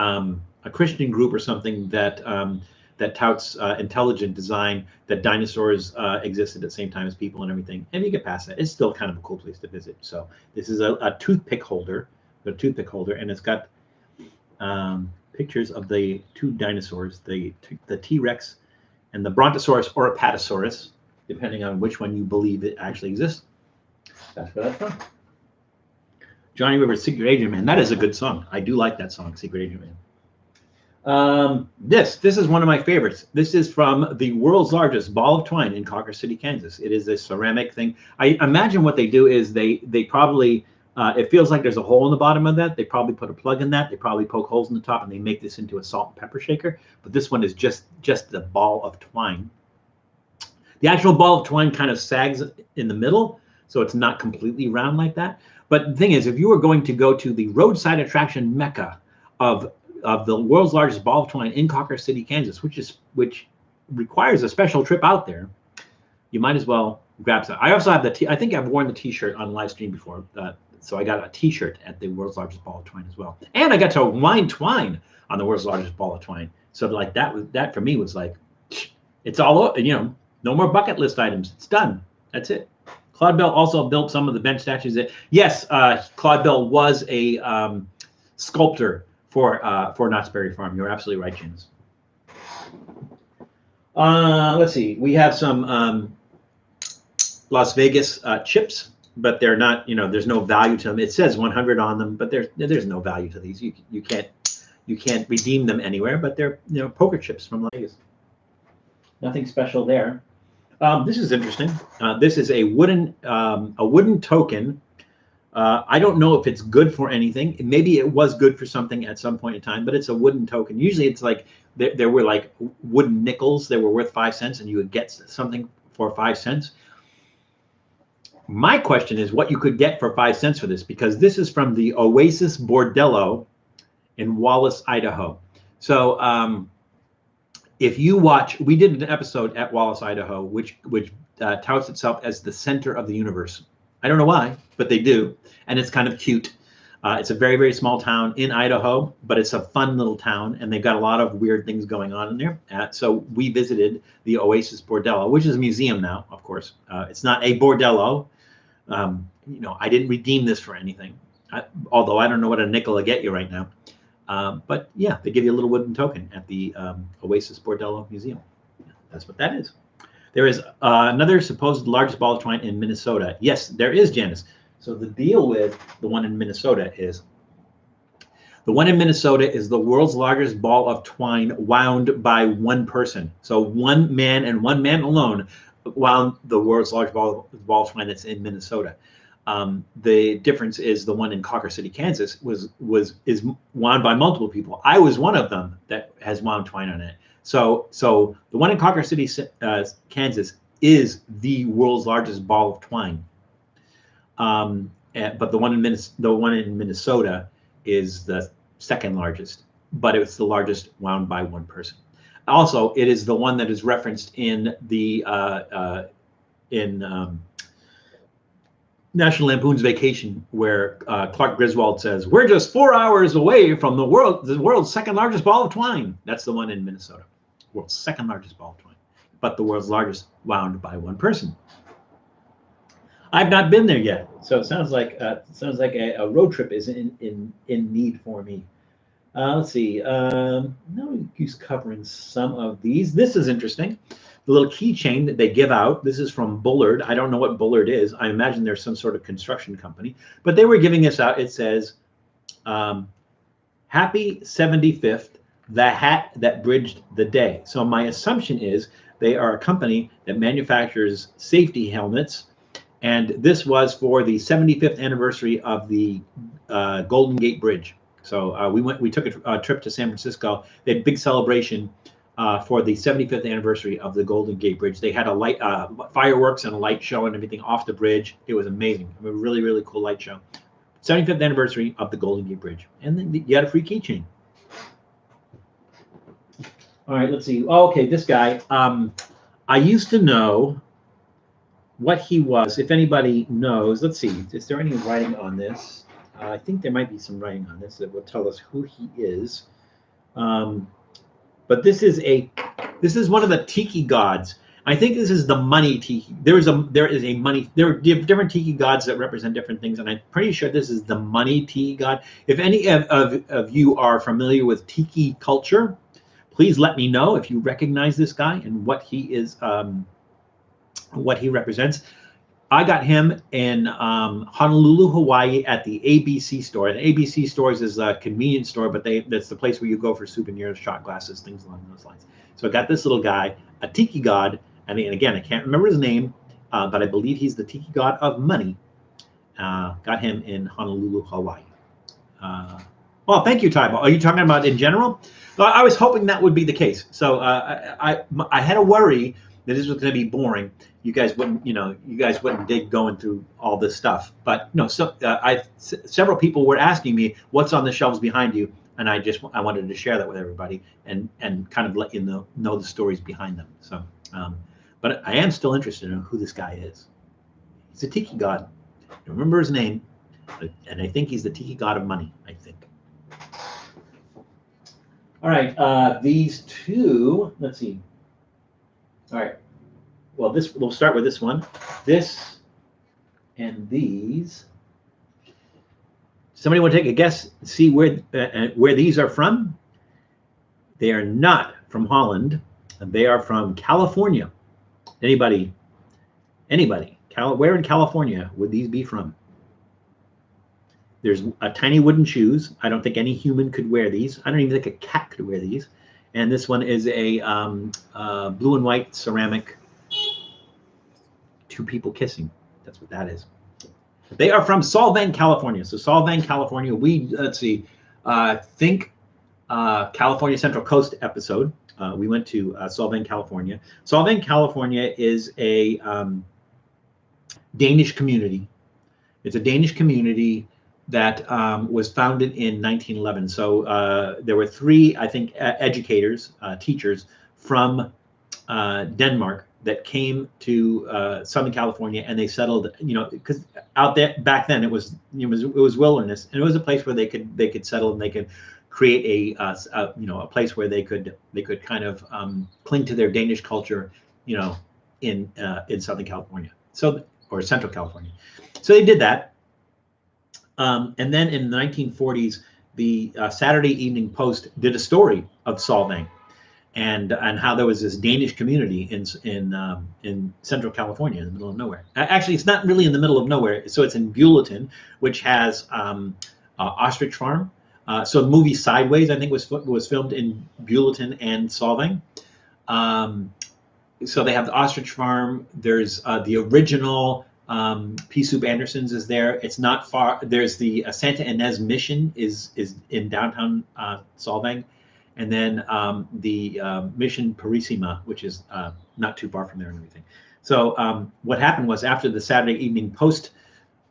group or something that touts intelligent design, that dinosaurs existed at the same time as people and everything. And you get past that, it's still kind of a cool place to visit. So this is a toothpick holder, and it's got pictures of the 2 dinosaurs, the T-Rex and the Brontosaurus or Apatosaurus, depending on which one you believe it actually exists. That's where that's from. Johnny Rivers' Secret Agent Man. That is a good song. I do like that song, Secret Agent Man. This is one of my favorites. This is from the world's largest ball of twine in Cawker City, Kansas. It is a ceramic thing. I imagine what they do is they probably, it feels like there's a hole in the bottom of that. They probably put a plug in that. They probably poke holes in the top, and they make this into a salt and pepper shaker. But this one is just the ball of twine. The actual ball of twine kind of sags in the middle, so it's not completely round like that. But the thing is, if you were going to go to the roadside attraction mecca of the world's largest ball of twine in Cawker City, Kansas, which requires a special trip out there, you might as well grab some. I also have I think I've worn the T-shirt on live stream before, so I got a T-shirt at the world's largest ball of twine as well, and I got to wine twine on the world's largest ball of twine. So like that for me was like, it's all, no more bucket list items. It's done. That's it. Claude Bell also built some of the bench statues. Yes, Claude Bell was a sculptor for Knott's Berry Farm. You're absolutely right, James. Let's see. We have some Las Vegas chips, but they're not. There's no value to them. It says 100 on them, but there's no value to these. You can't redeem them anywhere. But they're poker chips from Las Vegas. Nothing special there. This is interesting. This is a wooden token. I don't know if it's good for anything. Maybe it was good for something at some point in time, but it's a wooden token. Usually it's like there were like wooden nickels that were worth 5 cents, and you would get something for 5 cents. My question is what you could get for 5 cents for this, because this is from the Oasis Bordello in Wallace, Idaho. So if you watch, we did an episode at Wallace, Idaho, which touts itself as the center of the universe. I don't know why, but they do, and it's kind of cute. It's a very, very small town in Idaho, but it's a fun little town, and they've got a lot of weird things going on in there. So we visited the Oasis Bordello, which is a museum now, of course. It's not a bordello. I didn't redeem this for anything, although I don't know what a nickel will get you right now. But yeah, they give you a little wooden token at the Oasis Bordello Museum. That's what that is. There is another supposed largest ball of twine in Minnesota. Yes, there is, Janice. So the deal with the one in Minnesota is the world's largest ball of twine wound by one person. So one man and one man alone wound the world's largest ball of twine that's in Minnesota. The difference is the one in Cawker City, Kansas is wound by multiple people. I was one of them that has wound twine on it. So the one in Cawker City, Kansas is the world's largest ball of twine. But the one in Minnesota is the second largest, but it's the largest wound by one person. Also, it is the one that is referenced in the National Lampoon's Vacation, where Clark Griswold says, "We're just 4 hours away from the world's second largest ball of twine." That's the one in Minnesota, world's second largest ball of twine, but the world's largest wound by one person. I've not been there yet, so it sounds like a road trip is in need for me. Let's see. No use covering some of these. This is interesting. The little keychain that they give out. This is from Bullard. I don't know what Bullard is. I imagine there's some sort of construction company, but they were giving this out. It says, "Happy 75th, the hat that bridged the day." So my assumption is they are a company that manufactures safety helmets, and this was for the 75th anniversary of the Golden Gate Bridge. So we took a trip to San Francisco. They had a big celebration for the 75th anniversary of the Golden Gate Bridge. They had a light fireworks and a light show and everything off the bridge. It was amazing. A really, really cool light show. 75th anniversary of the Golden Gate Bridge. And then you got a free keychain. All right, let's see. Oh, okay, this guy. I used to know what he was. If anybody knows, let's see. Is there any writing on this? I think there might be some writing on this that will tell us who he is. But this is one of the tiki gods. I think this is the money tiki. There are different tiki gods that represent different things, and I'm pretty sure this is the money tiki god. If any of you are familiar with tiki culture, please let me know if you recognize this guy and what he is, what he represents. I got him in Honolulu, Hawaii at the ABC store. The ABC stores is a convenience store, but that's the place where you go for souvenirs, shot glasses, things along those lines. So I got this little guy, a tiki god, and again, I can't remember his name, but I believe he's the tiki god of money. Got him in Honolulu, Hawaii. Well, thank you, Taibo. Are you talking about in general? Well, I was hoping that would be the case. So I had a worry that this was going to be boring. You guys wouldn't dig going through all this stuff. But no, so several people were asking me what's on the shelves behind you, and I wanted to share that with everybody and kind of let you know the stories behind them. So, but I am still interested in who this guy is. He's a tiki god. I don't remember his name, and I think he's the tiki god of money. I think. All right, these two. Let's see. All right. Well, we'll start with this one. This and these. Somebody want to take a guess? See where these are from? They are not from Holland. They are from California. Anybody? Where in California would these be from? There's a tiny wooden shoes. I don't think any human could wear these. I don't even think a cat could wear these. And this one is a blue and white ceramic. Two people kissing. That's what that is. They are from Solvang, California. So Solvang, California. Let's see. Think California Central Coast episode. We went to Solvang, California. Solvang, California is a Danish community. It's a Danish community that was founded in 1911. So there were three, I think, educators, teachers from Denmark that came to Southern California, and they settled. Because out there back then it was wilderness, and it was a place where they could settle, and they could create a place where they could kind of cling to their Danish culture, in Southern California, or Central California. So they did that. And then in the 1940s, the Saturday Evening Post did a story of Solvang, and how there was this Danish community in Central California, in the middle of nowhere. Actually, it's not really in the middle of nowhere. So it's in Bulletin, which has ostrich farm. So the movie Sideways, I think, was filmed in Bulletin and Solvang. So they have the ostrich farm. There's the original Pea Soup Anderson's is there. It's not far. There's the Santa Ynez Mission is in downtown Solvang, and then the Mission Purisima, which is not too far from there and everything. So what happened was, after the Saturday Evening Post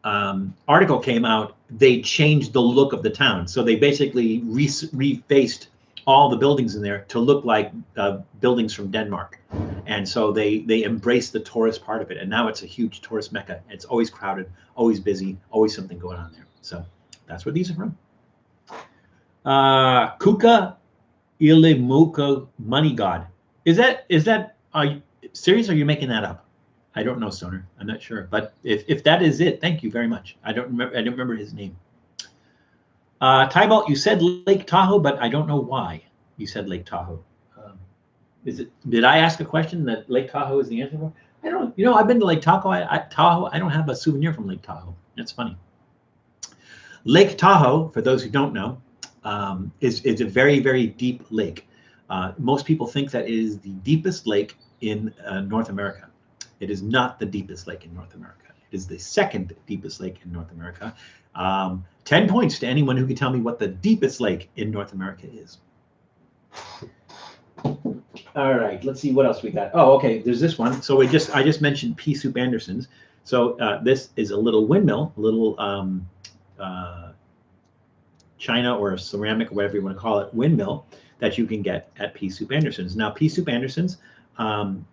article came out, they changed the look of the town. So they basically refaced all the buildings in there to look like buildings from Denmark. And so they embrace the tourist part of it. And now it's a huge tourist mecca. It's always crowded, always busy, always something going on there. So that's where these are from. Kuka Ilemuka Money God. Is that serious, or are you making that up? I don't know, Stoner. I'm not sure. But if that is it, thank you very much. I don't remember his name. Tybalt, you said Lake Tahoe, but I don't know why you said Lake Tahoe. Did I ask a question that Lake Tahoe is the answer for? I don't. I've been to Lake Tahoe. I don't have a souvenir from Lake Tahoe. That's funny. Lake Tahoe, for those who don't know, is a very, very deep lake. Most people think that it is the deepest lake in North America. It is not the deepest lake in North America. It is the second deepest lake in North America. 10 points to anyone who can tell me what the deepest lake in North America is. All right, let's see what else we got. Oh, okay, there's this one. So I just mentioned pea soup Andersons. So this is a little windmill, a little China or ceramic, or whatever you want to call it, windmill that you can get at Pea Soup Anderson's. Now, Pea Soup Anderson's,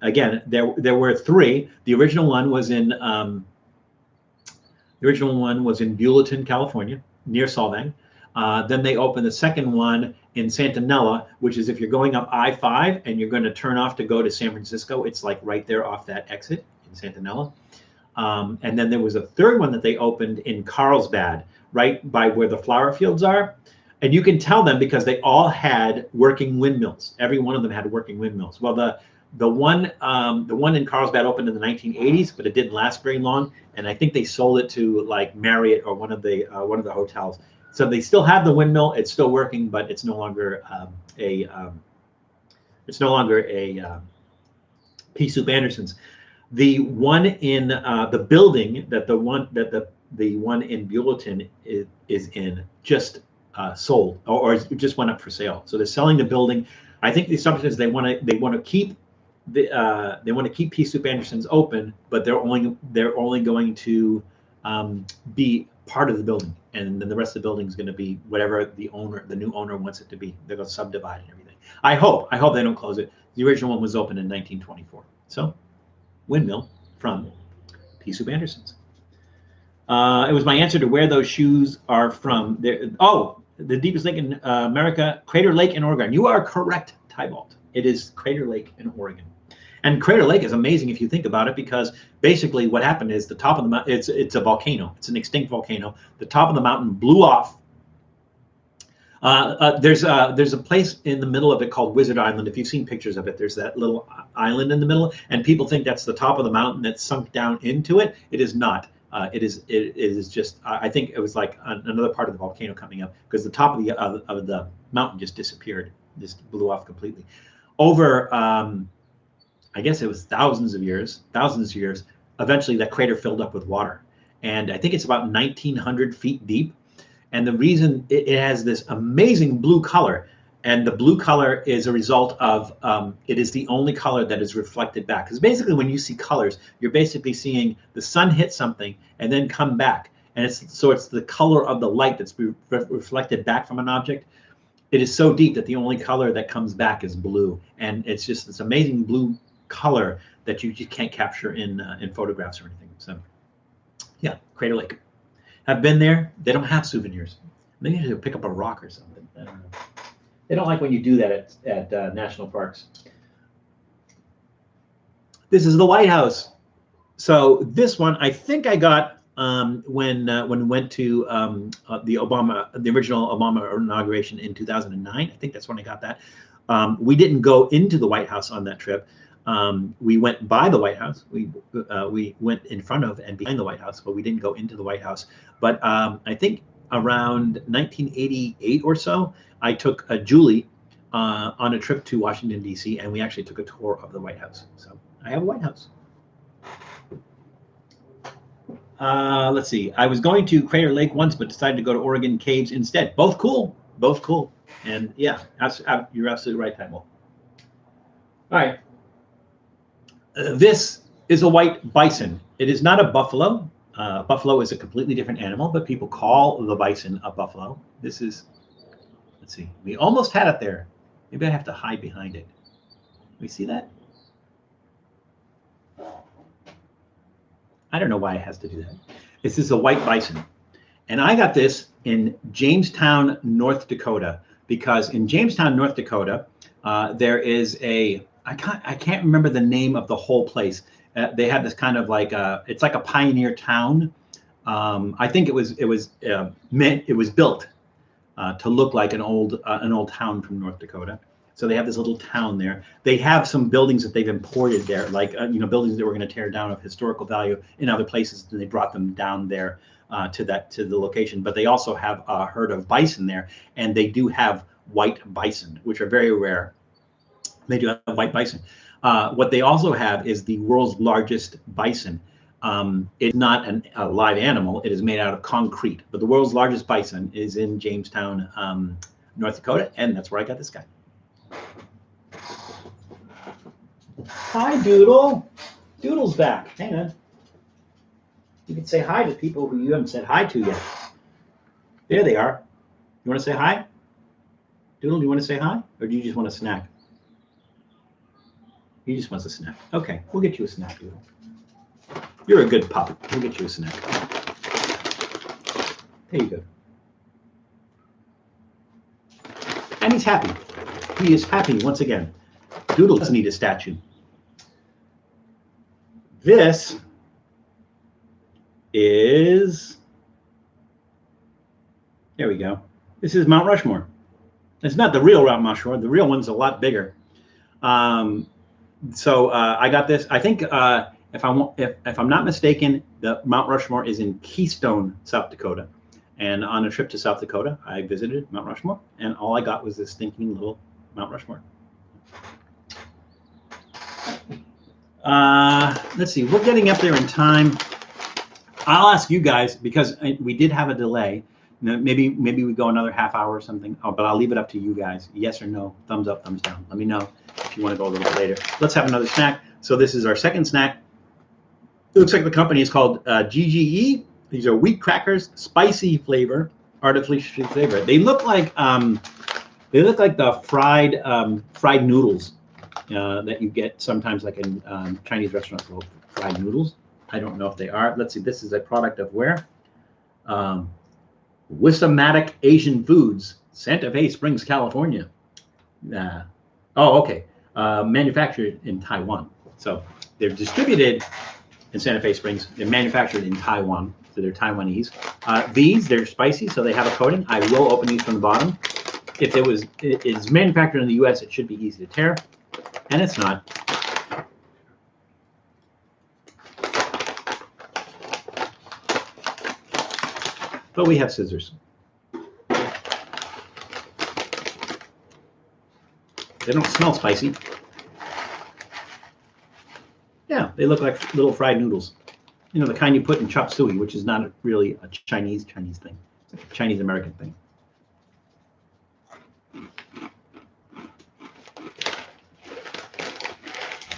again, there were three. The original one was in Bulletin, California, near Solvang. Then they opened the second one in Santanella, which is if you're going up I-5 and you're going to turn off to go to San Francisco, it's like right there off that exit in Santanella. And then there was a third one that they opened in Carlsbad, right by where the flower fields are. And you can tell them because they all had working windmills. Every one of them had working windmills. Well, the one in Carlsbad opened in the 1980s, but it didn't last very long. And I think they sold it to like Marriott or one of the hotels. So they still have the windmill. It's still working, but it's no longer a Pea Soup Anderson's. The one in the building that the one in Bulletin is in just sold or just went up for sale. So they're selling the building. I think the assumption is they want to keep Pea Soup Anderson's open, but they're only going to be part of the building, and then the rest of the building is going to be whatever the new owner wants it to be. They're going to subdivide and everything. I hope they don't close it. The original one was opened in 1924. So, windmill from Pea Soup Anderson's. It was my answer to where those shoes are from. The deepest lake in America, Crater Lake in Oregon. You are correct, Tybalt. It is Crater Lake in Oregon. And Crater Lake is amazing if you think about it, because basically what happened is the top of the mountain, it's a volcano. It's an extinct volcano. The top of the mountain blew off. There's a place in the middle of it called Wizard Island. If you've seen pictures of it, there's that little island in the middle, and people think that's the top of the mountain that's sunk down into it. It is not. It is just. I think it was like another part of the volcano coming up, because the top of the mountain just disappeared, just blew off completely. Over, I guess it was thousands of years. Eventually, that crater filled up with water, and I think it's about 1,900 feet deep. And the reason it has this amazing blue color, and the blue color is a result of it is the only color that is reflected back. Because basically, when you see colors, you're basically seeing the sun hit something and then come back, and it's the color of the light that's reflected back from an object. It is so deep that the only color that comes back is blue, and it's just this amazing blue color that you just can't capture in photographs or anything. So, yeah, Crater Lake. I've been there. They don't have souvenirs. Maybe you should pick up a rock or something. I don't know. They don't like when you do that at national parks. This is the White House. So this one I think I got when we went to the original Obama inauguration in 2009. I think that's when I got that. We didn't go into the White House on that trip. We went by the White House. We went in front of and behind the White House, but we didn't go into the White House. But I think around 1988 or so, I took Julie on a trip to Washington, D.C., and we actually took a tour of the White House. So I have a White House. Let's see. I was going to Crater Lake once, but decided to go to Oregon Caves instead. Both cool. And yeah, you're absolutely right, Tybalt. All right. This is a white bison. It is not a buffalo. Buffalo is a completely different animal, but people call the bison a buffalo. This is, let's see, we almost had it there. Maybe I have to hide behind it. We see that? I don't know why it has to do that. This is a white bison. And I got this in Jamestown, North Dakota, because in Jamestown, North Dakota, there is I can't remember the name of the whole place. They have this kind of like it's like a pioneer town. I think it was built to look like an old town from North Dakota. So they have this little town there. They have some buildings that they've imported there, like buildings that were going to tear down of historical value in other places, and they brought them down there to the location. But they also have a herd of bison there, and they do have white bison, which are very rare. They do have white bison. What they also have is the world's largest bison. It's not a live animal. It is made out of concrete. But the world's largest bison is in Jamestown, North Dakota, and that's where I got this guy. Hi, Doodle. Doodle's back. Hang on. You can say hi to people who you haven't said hi to yet. There they are. You want to say hi? Doodle, do you want to say hi? Or do you just want a snack? He just wants a snack. Okay, we'll get you a snack, Doodle. You're a good pup. We'll get you a snack. There you go. And he's happy. He is happy once again. Doodle doesn't need a statue. This is, there we go. This is Mount Rushmore. It's not the real Mount Rushmore. The real one's a lot bigger. So I got this. I think if I'm not mistaken, the Mount Rushmore is in Keystone, South Dakota. And on a trip to South Dakota, I visited Mount Rushmore, and all I got was this stinking little Mount Rushmore. Let's see. We're getting up there in time. I'll ask you guys, because we did have a delay. Maybe we go another half hour or something. Oh, but I'll leave it up to you guys. Yes or no, thumbs up, thumbs down. Let me know if you want to go a little bit later. Let's have another snack. So this is our second snack. It looks like the company is called GGE. These are wheat crackers, spicy flavor, artificially flavored. They look like the fried noodles that you get sometimes, like in Chinese restaurants, called fried noodles. I don't know if they are. Let's see. This is a product of where? Wissomatic Asian Foods, Santa Fe Springs, California. Okay. Manufactured in Taiwan. So they're distributed in Santa Fe Springs. They're manufactured in Taiwan, so they're Taiwanese. They're spicy, so they have a coating. I will open these from the bottom. If it is manufactured in the U.S., it should be easy to tear, and it's not. But we have scissors. They don't smell spicy. Yeah, they look like little fried noodles. You know, the kind you put in chop suey, which is not really a Chinese thing. It's like a Chinese American thing.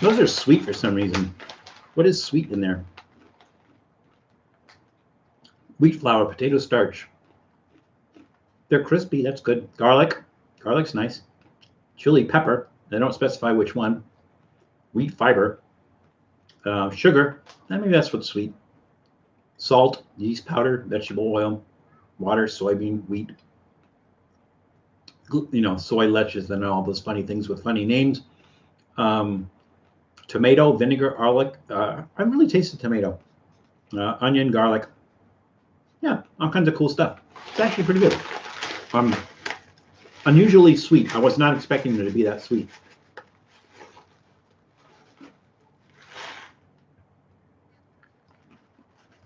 Those are sweet for some reason. What is sweet in there? Wheat flour, potato starch. They're crispy. That's good. Garlic. Garlic's nice. Chili pepper. They don't specify which one. Wheat fiber. Sugar. Maybe that's what's sweet. Salt. Yeast powder. Vegetable oil. Water. Soybean. Wheat. Soy leches and all those funny things with funny names. Tomato. Vinegar. Garlic. I really tasted tomato. Onion. Garlic. Yeah, all kinds of cool stuff. It's actually pretty good. Unusually sweet. I was not expecting it to be that sweet.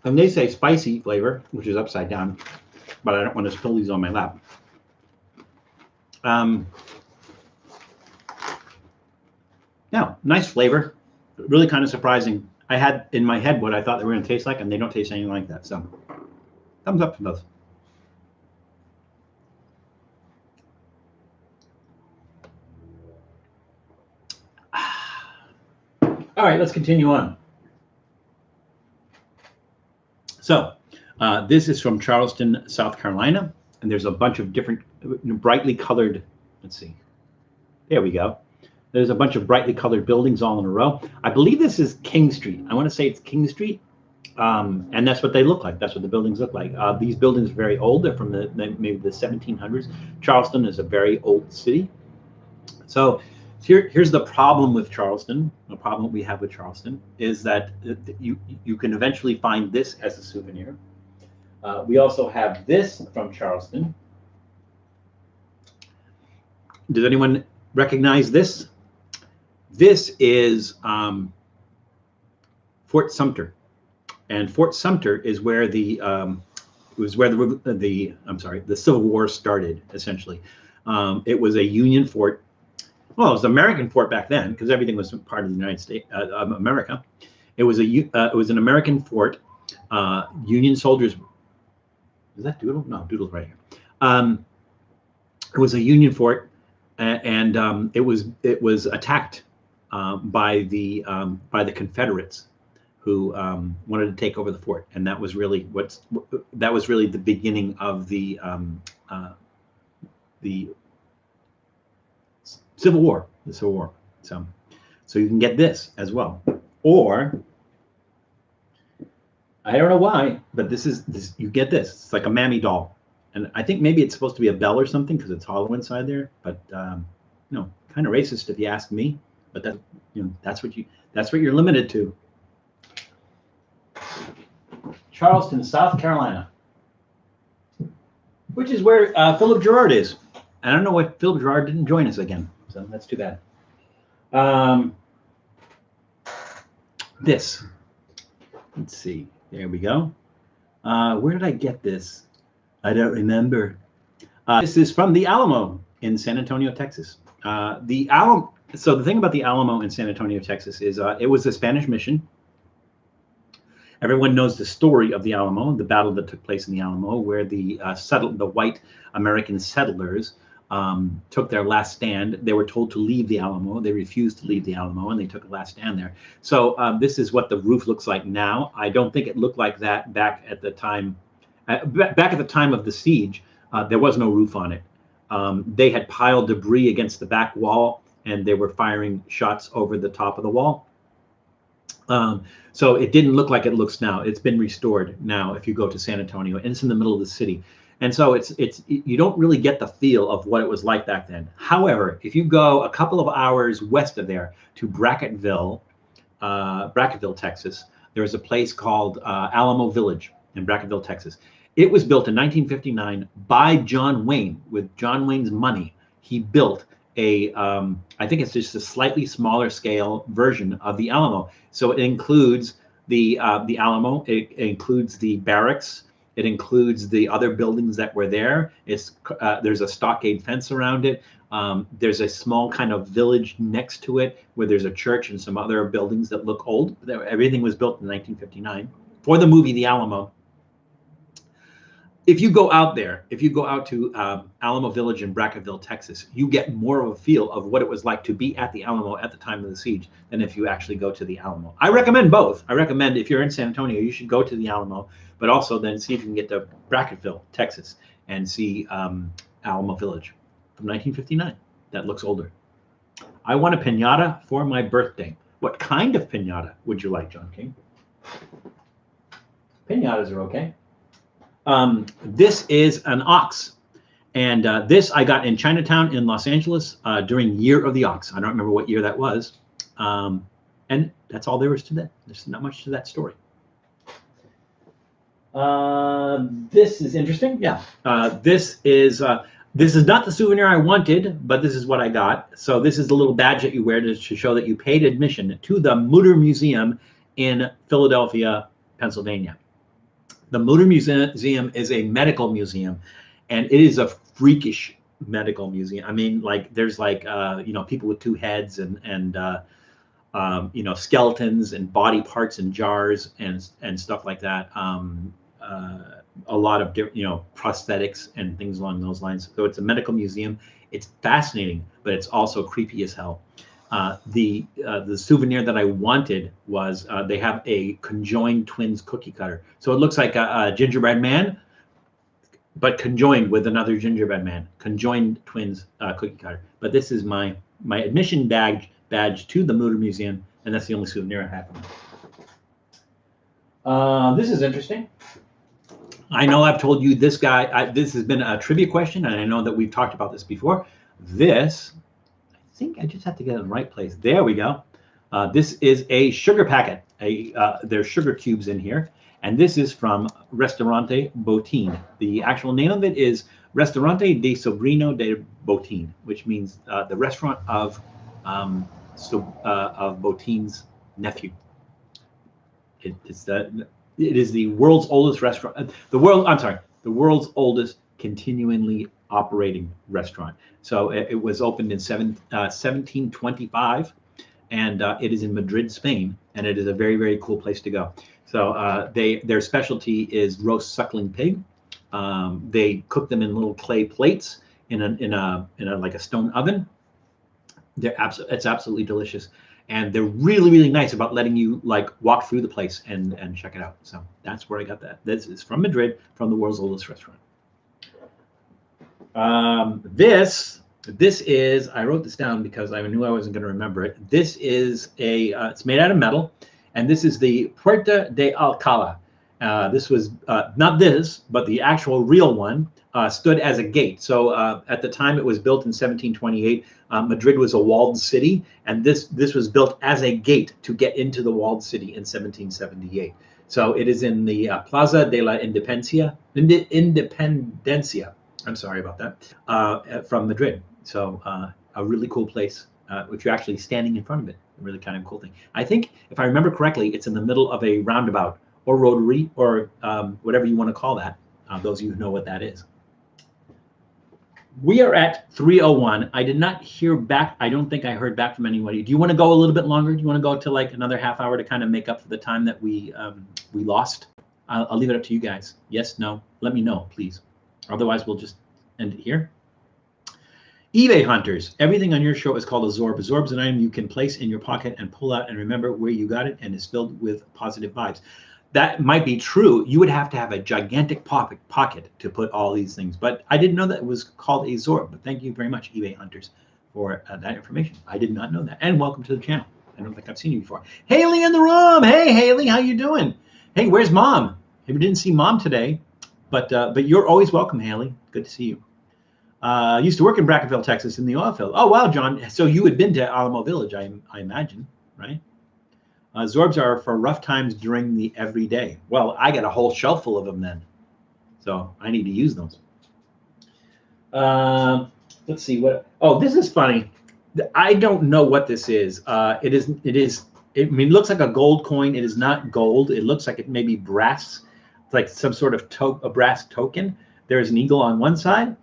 And they say spicy flavor, which is upside down, but I don't want to spill these on my lap. Yeah, nice flavor. Really kind of surprising. I had in my head what I thought they were going to taste like, and they don't taste anything like that. So, thumbs up for those. All right, let's continue on. So this is from Charleston, South Carolina, and there's a bunch of different brightly colored, let's see, There we go. There's a bunch of brightly colored buildings all in a row. I believe this is King Street. I want to say it's King Street. And that's what they look like. That's what the buildings look like. These buildings are very old. They're from maybe the 1700s. Charleston is a very old city. So here's the problem with Charleston. The problem we have with Charleston is that you can eventually find this as a souvenir. We also have this from Charleston. Does anyone recognize this? This is Fort Sumter, and Fort Sumter is where the Civil War started. Essentially, it was a Union fort. Well, it was an American fort back then because everything was part of the United States of America. It was an American fort. Union soldiers. Is that Doodle? No, Doodle's right here. It was a Union fort, and it was attacked by the Confederates, who wanted to take over the fort, and that was really the beginning of the Civil War. The Civil War. So you can get this as well, or I don't know why, but this you get this. It's like a mammy doll, and I think maybe it's supposed to be a bell or something because it's hollow inside there. But no, kind of racist if you ask me. But that's what you're limited to. Charleston, South Carolina, which is where Philip Gerard is. I don't know why Philip Gerard didn't join us again, so that's too bad. This, let's see. There we go. Where did I get this? I don't remember. This is from the Alamo in San Antonio, Texas. The Alamo. So the thing about the Alamo in San Antonio, Texas, is it was a Spanish mission. Everyone knows the story of the Alamo, the battle that took place in the Alamo, where the white American settlers took their last stand. They were told to leave the Alamo. They refused to leave the Alamo, and they took a last stand there. So this is what the roof looks like now. I don't think it looked like that back at the time. Back at the time of the siege, there was no roof on it. They had piled debris against the back wall, and they were firing shots over the top of the wall. So it didn't look like it looks now. It's been restored now if you go to San Antonio, and it's in the middle of the city. And so you don't really get the feel of what it was like back then. However, if you go a couple of hours west of there to Brackenville, Texas, there's a place called Alamo Village in Brackenville, Texas. It was built in 1959 by John Wayne. With John Wayne's money, he built I think it's just a slightly smaller scale version of the Alamo. So it includes the Alamo. It includes the barracks. It includes the other buildings that were there. There's a stockade fence around it. There's a small kind of village next to it where there's a church and some other buildings that look old. Everything was built in 1959 for the movie The Alamo. If you go out to Alamo Village in Brackenville, Texas, you get more of a feel of what it was like to be at the Alamo at the time of the siege than if you actually go to the Alamo. I recommend both. I recommend if you're in San Antonio, you should go to the Alamo, but also then see if you can get to Brackenville, Texas, and see Alamo Village from 1959. That looks older. I want a piñata for my birthday. What kind of piñata would you like, John King? Piñatas are okay. This is an ox, and this I got in Chinatown in Los Angeles during Year of the Ox. I don't remember what year that was, and that's all there is to that. There's not much to that story. This is interesting. Yeah, this is not the souvenir I wanted, but this is what I got. So this is the little badge that you wear to show that you paid admission to the Mutter Museum in Philadelphia, Pennsylvania. The Mutter Museum is a medical museum, and it is a freakish medical museum. I mean, like there's like people with two heads and skeletons and body parts in jars and stuff like that. A lot of prosthetics and things along those lines. So it's a medical museum. It's fascinating, but it's also creepy as hell. The souvenir that I wanted was they have a conjoined twins cookie cutter. So it looks like a gingerbread man, but conjoined with another gingerbread man. Conjoined twins cookie cutter. But this is my my admission badge to the Motor Museum, and that's the only souvenir I have. This is interesting. I know I've told you this guy. This has been a trivia question, and I know that we've talked about this before. This, I think I just have to get it in the right place. There we go. This is a sugar packet. There's sugar cubes in here, and this is from Restaurante Botín. The actual name of it is Restaurante de Sobrino de Botín, which means the restaurant of Botin's nephew. It is the world's oldest restaurant. The world's oldest continually operating restaurant. So it was opened in 1725, and it is in Madrid, Spain, and it is a very, very cool place to go. So their specialty is roast suckling pig. They cook them in little clay plates in a like a stone oven. It's absolutely delicious. And they're really, really nice about letting you like walk through the place and check it out. So that's where I got that. This is from Madrid, from the world's oldest restaurant. This is, I wrote this down because I knew I wasn't going to remember it. This is it's made out of metal, and this is the Puerta de Alcalá. This was not this, but the actual real one stood as a gate. So at the time it was built in 1728. Madrid was a walled city, and this was built as a gate to get into the walled city in 1778. So it is in the Plaza de la Independencia. I'm sorry about that. From Madrid. So a really cool place, if you're actually standing in front of it. A really kind of cool thing. I think, if I remember correctly, it's in the middle of a roundabout or rotary or whatever you want to call that. Those of you who know what that is. We are at 3:01. I did not hear back. I don't think I heard back from anybody. Do you want to go a little bit longer? Do you want to go to like another half hour to kind of make up for the time that we lost? I'll leave it up to you guys. Yes, no. Let me know, please. Otherwise, we'll just end it here. eBay hunters. Everything on your show is called a Zorb. A Zorb is an item you can place in your pocket and pull out and remember where you got it, and is filled with positive vibes. That might be true. You would have to have a gigantic pocket to put all these things. But I didn't know that it was called a Zorb. But thank you very much, eBay hunters, for that information. I did not know that. And welcome to the channel. I don't think I've seen you before. Haley in the room. Hey, Haley, how you doing? Hey, where's Mom? We didn't see Mom today, but you're always welcome, Haley. Good to see you. Used to work in Brackenville, Texas, in the oil field. Oh, wow, John. So you had been to Alamo Village, I imagine, right? Zorbs are for rough times during the everyday. Well, I got a whole shelf full of them then, so I need to use those. Let's see what. Oh, this is funny. I don't know what this is. It looks like a gold coin. It is not gold. It looks like it may be brass. It's like some sort of a brass token. There is an eagle on one side,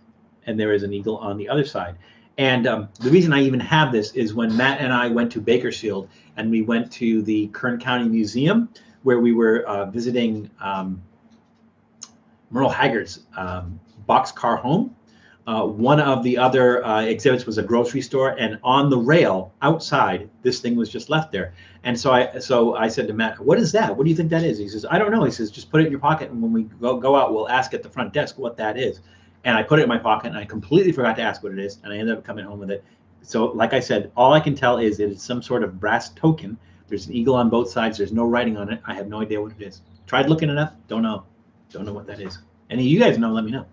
and there is an eagle on the other side. And the reason I even have this is when Matt and I went to Bakersfield, and we went to the Kern County Museum, where we were visiting Merle Haggard's boxcar home. One of the other exhibits was a grocery store, and on the rail outside, this thing was just left there. And so I said to Matt, "What is that? What do you think that is?" He says, "I don't know." He says, "Just put it in your pocket, and when we go out, we'll ask at the front desk what that is." And I put it in my pocket, and I completely forgot to ask what it is, and I ended up coming home with it. So like I said, all I can tell is that it's some sort of brass token. There's an eagle on both sides. There's no writing on it. I have no idea what it is. Tried looking it up. Don't know. Don't know what that is. Any of you guys know, let me know.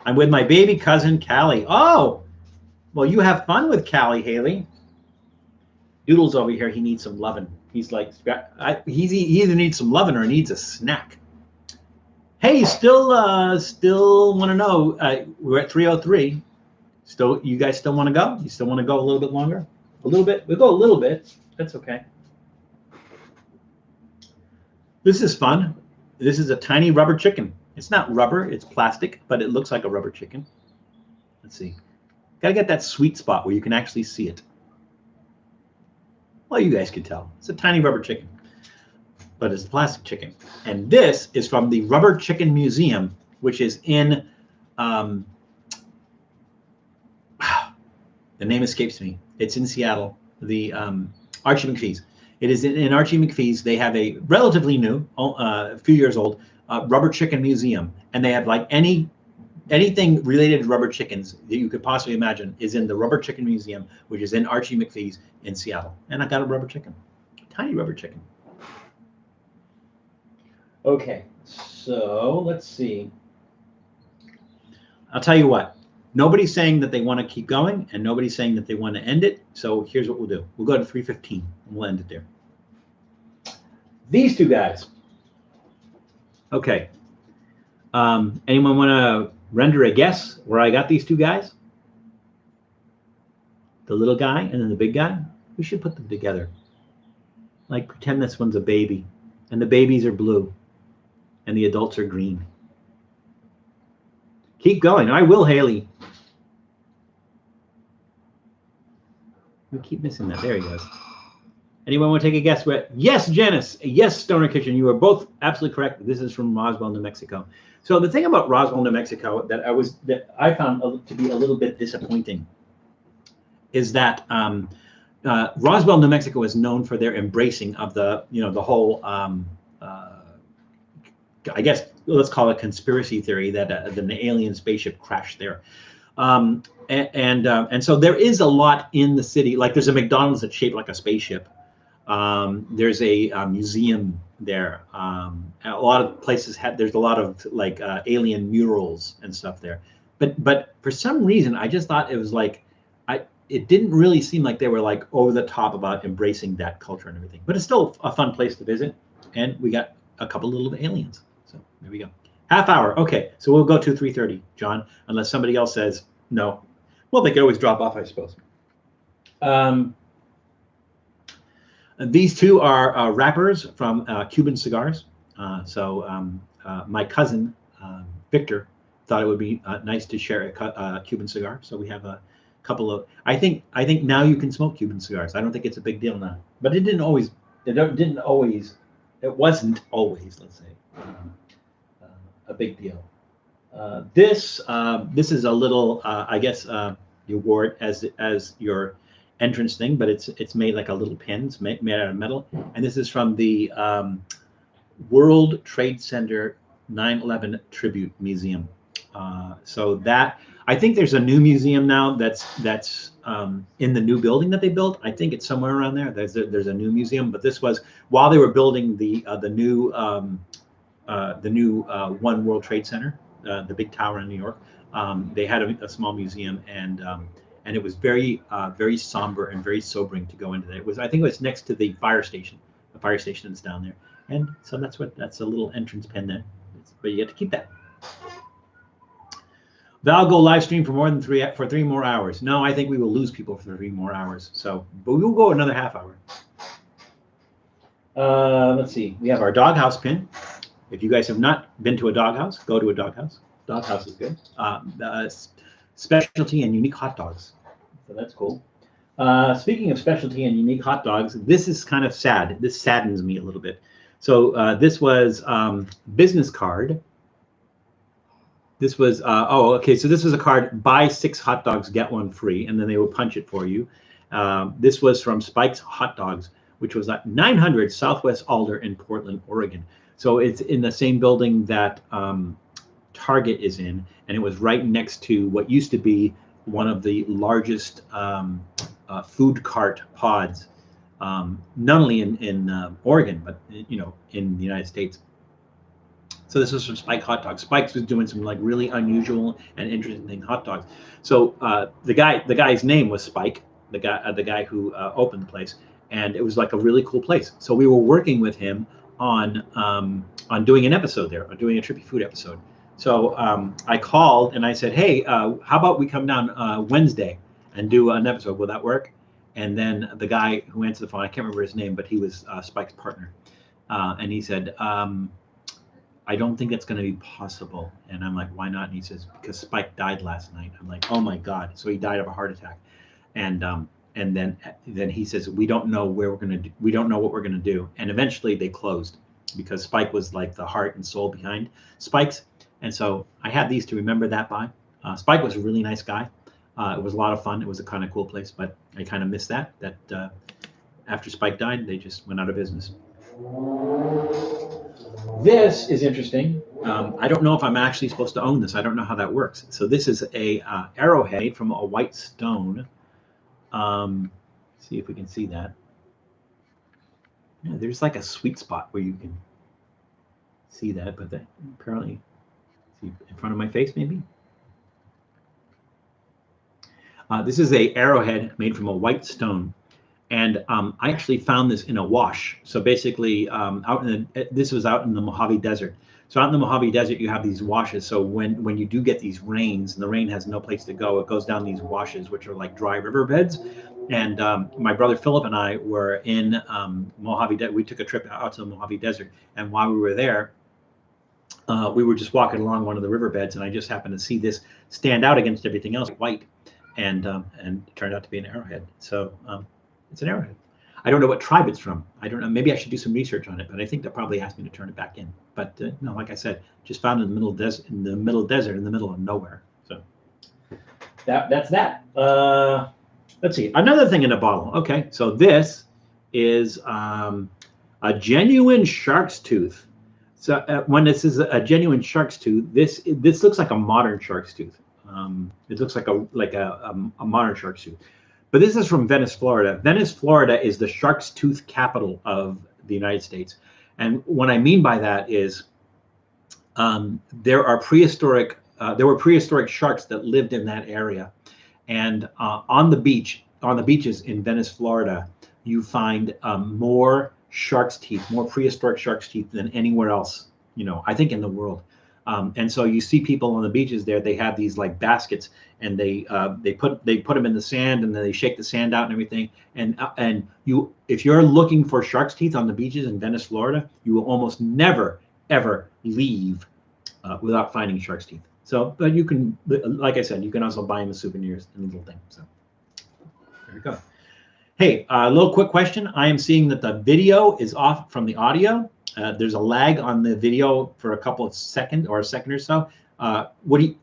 I'm with my baby cousin, Callie. Oh, well, you have fun with Callie, Haley. Doodle's over here. He needs some loving. He's like, he either needs some loving or he needs a snack. Hey, still want to know? We're at 3:03. Still, you guys still want to go? You still want to go a little bit longer? A little bit? We'll go a little bit. That's okay. This is fun. This is a tiny rubber chicken. It's not rubber, it's plastic, but it looks like a rubber chicken. Let's see. Got to get that sweet spot where you can actually see it. Well, you guys can tell. It's a tiny rubber chicken, but it's a plastic chicken. And this is from the Rubber Chicken Museum, which is in, the name escapes me. It's in Seattle, the Archie McPhee's. It is in Archie McPhee's. They have a relatively new, a few years old, Rubber Chicken Museum, and they have like any anything related to rubber chickens that you could possibly imagine is in the Rubber Chicken Museum, which is in Archie McPhee's in Seattle. And I got a rubber chicken, tiny rubber chicken. Okay, so let's see. I'll tell you what. Nobody's saying that they want to keep going, and nobody's saying that they want to end it. So here's what we'll do. We'll go to 3:15, and we'll end it there. These two guys. Okay. Anyone want to render a guess where I got these two guys? The little guy and then the big guy? We should put them together. Like pretend this one's a baby, and the babies are blue, and the adults are green. Keep going. I will, Haley. We keep missing that. There he goes. Anyone want to take a guess? Yes, Janice. Yes, Stoner Kitchen. You are both absolutely correct. This is from Roswell, New Mexico. So the thing about Roswell, New Mexico, that I found to be a little bit disappointing, is that Roswell, New Mexico, is known for their embracing of the whole. I guess let's call it conspiracy theory that an alien spaceship crashed there. And so there is a lot in the city. Like there's a McDonald's that's shaped like a spaceship. There's a museum there. A lot of places there's a lot of like alien murals and stuff there. But for some reason, I just thought it was like it didn't really seem like they were like over the top about embracing that culture and everything. But it's still a fun place to visit, and we got a couple little aliens. So there we go. Half hour. Okay, so we'll go to 3:30, John, unless somebody else says no. Well, they could always drop off, I suppose. These two are wrappers from Cuban Cigars. So my cousin, Victor, thought it would be nice to share a Cuban cigar. So we have a couple of, I think now you can smoke Cuban cigars. I don't think it's a big deal now, but it wasn't always, let's say, a big deal. This is a little, I guess, you wore it as your entrance thing, but it's made like a little pin. It's made out of metal, and this is from the World Trade Center 9/11 Tribute Museum. So that, I think there's a new museum now that's in the new building that they built. I think it's somewhere around there. There's a new museum, but this was while they were building the new One World Trade Center, the big tower in New York. They had a small museum, and it was very somber and very sobering to go into that. I think it was next to the fire station. The fire station is down there, and so that's a little entrance pen there. But you get to keep that. Val go live stream for three more hours. No, I think we will lose people for 3 more hours. So, but we will go another half hour. Let's see. We have our doghouse pin. If you guys have not been to a doghouse, go to a doghouse. Doghouse is good. Specialty and unique hot dogs. So that's cool. Speaking of specialty and unique hot dogs, this is kind of sad. This saddens me a little bit. So this was business card. This was, so this was a card, buy 6 hot dogs, get 1 free, and then they will punch it for you. This was from Spike's Hot Dogs, which was at 900 Southwest Alder in Portland, Oregon. So it's in the same building that Target is in, and it was right next to what used to be one of the largest food cart pods, not only in Oregon, but in the United States. So this was from Spike Hot Dogs. Spike's was doing some like really unusual and interesting hot dogs. So the guy's name was Spike, the guy who opened the place, and it was like a really cool place. So we were working with him on doing an episode there, doing a Trippy Food episode. So I called and I said, hey, how about we come down Wednesday and do an episode? Will that work? And then the guy who answered the phone, I can't remember his name, but he was Spike's partner, and he said, I don't think that's going to be possible. And I'm like, why not? And he says, because Spike died last night. I'm like, oh my God. So he died of a heart attack. And then he says, we don't know what we're going to do. And eventually they closed because Spike was like the heart and soul behind Spike's. And so I had these to remember that by. Spike was a really nice guy. It was a lot of fun. It was a kind of cool place, but I kind of missed that after Spike died, they just went out of business. This is interesting. I don't know if I'm actually supposed to own this. I don't know how that works. So this is a arrowhead made from a white stone. See if we can see that. Yeah, there's like a sweet spot where you can see that, but that apparently, see in front of my face maybe. This is a arrowhead made from a white stone, and I actually found this in a wash. So basically, this was out in the Mojave Desert. So out in the Mojave Desert, you have these washes. So when you do get these rains, and the rain has no place to go, it goes down these washes, which are like dry riverbeds. And my brother Philip and I were in Mojave Desert. We took a trip out to the Mojave Desert, and while we were there, we were just walking along one of the riverbeds, and I just happened to see this stand out against everything else, white, and it turned out to be an arrowhead. So it's an arrowhead. I don't know what tribe it's from. I don't know. Maybe I should do some research on it, but I think they'll probably ask me to turn it back in. But no, like I said, just found in the middle desert, in the middle of nowhere. So that's that. Let's see. Another thing in a bottle. Okay, so this is a genuine shark's tooth. So when this is a genuine shark's tooth, this looks like a modern shark's tooth. It looks like a modern shark's tooth. But this is from Venice, Florida. Venice, Florida is the shark's tooth capital of the United States. And what I mean by that is there were prehistoric sharks that lived in that area. And on the beaches in Venice, Florida, you find more shark's teeth, more prehistoric shark's teeth than anywhere else, I think in the world. And so you see people on the beaches there, they have these like baskets, and they put them in the sand, and then they shake the sand out and everything. And if you're looking for shark's teeth on the beaches in Venice, Florida, you will almost never, ever leave without finding shark's teeth. So, but you can, like I said, you can also buy them as souvenirs and little things. So there we go. Hey, a little quick question. I am seeing that the video is off from the audio. There's a lag on the video for a couple of seconds or a second or so. What do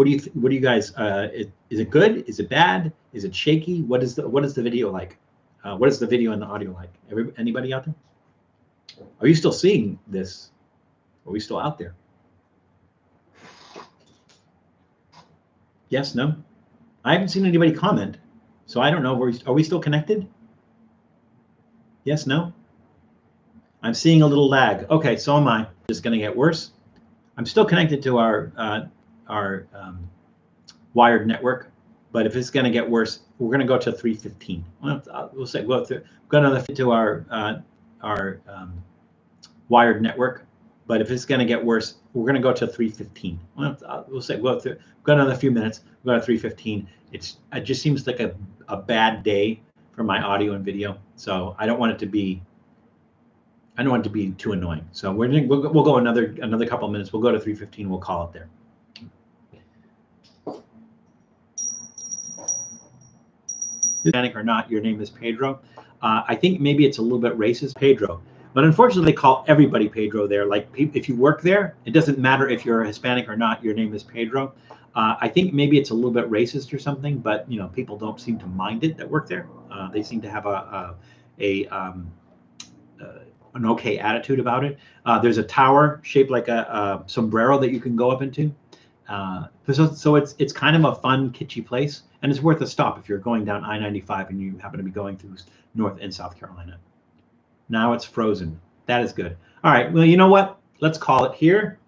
you guys? Is it good? Is it bad? Is it shaky? What is the video like? What is the video and the audio like? Anybody out there? Are you still seeing this? Are we still out there? Yes, no? I haven't seen anybody comment, so I don't know. Are we still connected? Yes, no? I'm seeing a little lag. Okay, so am I. It's going to get worse. I'm still connected to our wired network, but if it's going to get worse, we're going to go to 315. We'll say go another to our wired network, but if it's going to get worse, we're going to go to 315. We'll say go another few minutes. We'll go to 315. It just seems like a bad day for my audio and video, so I don't want it to be. I don't want it to be too annoying. So we'll go another couple of minutes. We'll go to 315. We'll call it there. Hispanic or not, your name is Pedro. I think maybe it's a little bit racist, Pedro. But unfortunately, they call everybody Pedro there. Like if you work there, it doesn't matter if you're Hispanic or not, your name is Pedro. I think maybe it's a little bit racist or something, but people don't seem to mind it that work there. They seem to have an okay attitude about it. There's a tower shaped like a sombrero that you can go up into. So it's kind of a fun, kitschy place, and it's worth a stop if you're going down I-95 and you happen to be going through North and South Carolina. Now it's frozen. That is good. All right. Well, you know what? Let's call it here.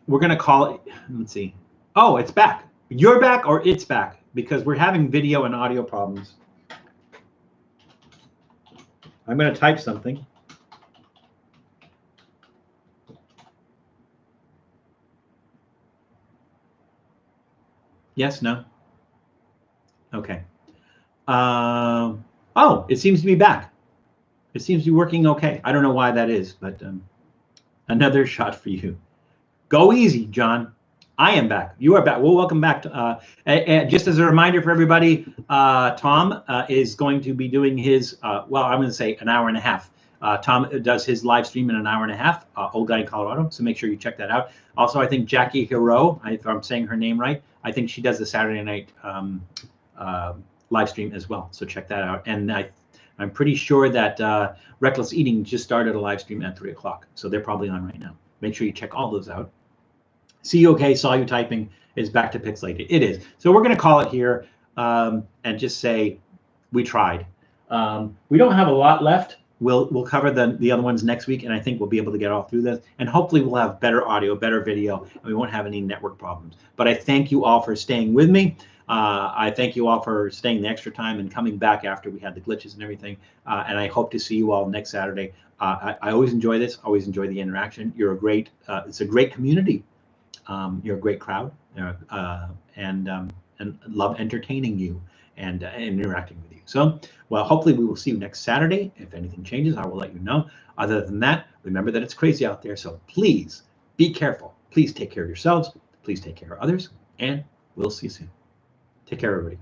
We're going to call it. Let's see. Oh, it's back. You're back or it's back because we're having video and audio problems. I'm going to type something. Yes, no? Okay. Oh, it seems to be back. It seems to be working okay. I don't know why that is, but another shot for you. Go easy, John. I am back. You are back. Well, welcome back. Just as a reminder for everybody, Tom is going to be doing his, well, I'm going to say an hour and a half. Tom does his live stream in an hour and a half, Old Guy in Colorado. So make sure you check that out. Also, I think Jackie Hero, if I'm saying her name right, I think she does the Saturday night live stream as well. So check that out. And I'm pretty sure that Reckless Eating just started a live stream at 3 o'clock. So they're probably on right now. Make sure you check all those out. See you okay, saw you typing is back to pixelated. It is. So we're going to call it here and just say we tried. We don't have a lot left. We'll cover the other ones next week, and I think we'll be able to get all through this. And hopefully we'll have better audio, better video, and we won't have any network problems. But I thank you all for staying with me. I thank you all for staying the extra time and coming back after we had the glitches and everything. And I hope to see you all next Saturday. I always enjoy this. Always enjoy the interaction. You're a great. It's a great community. You're a great crowd, and love entertaining you and interacting with you. So, well, hopefully we will see you next Saturday. If anything changes, I will let you know. Other than that, remember that it's crazy out there. So please be careful. Please take care of yourselves. Please take care of others. And we'll see you soon. Take care, everybody.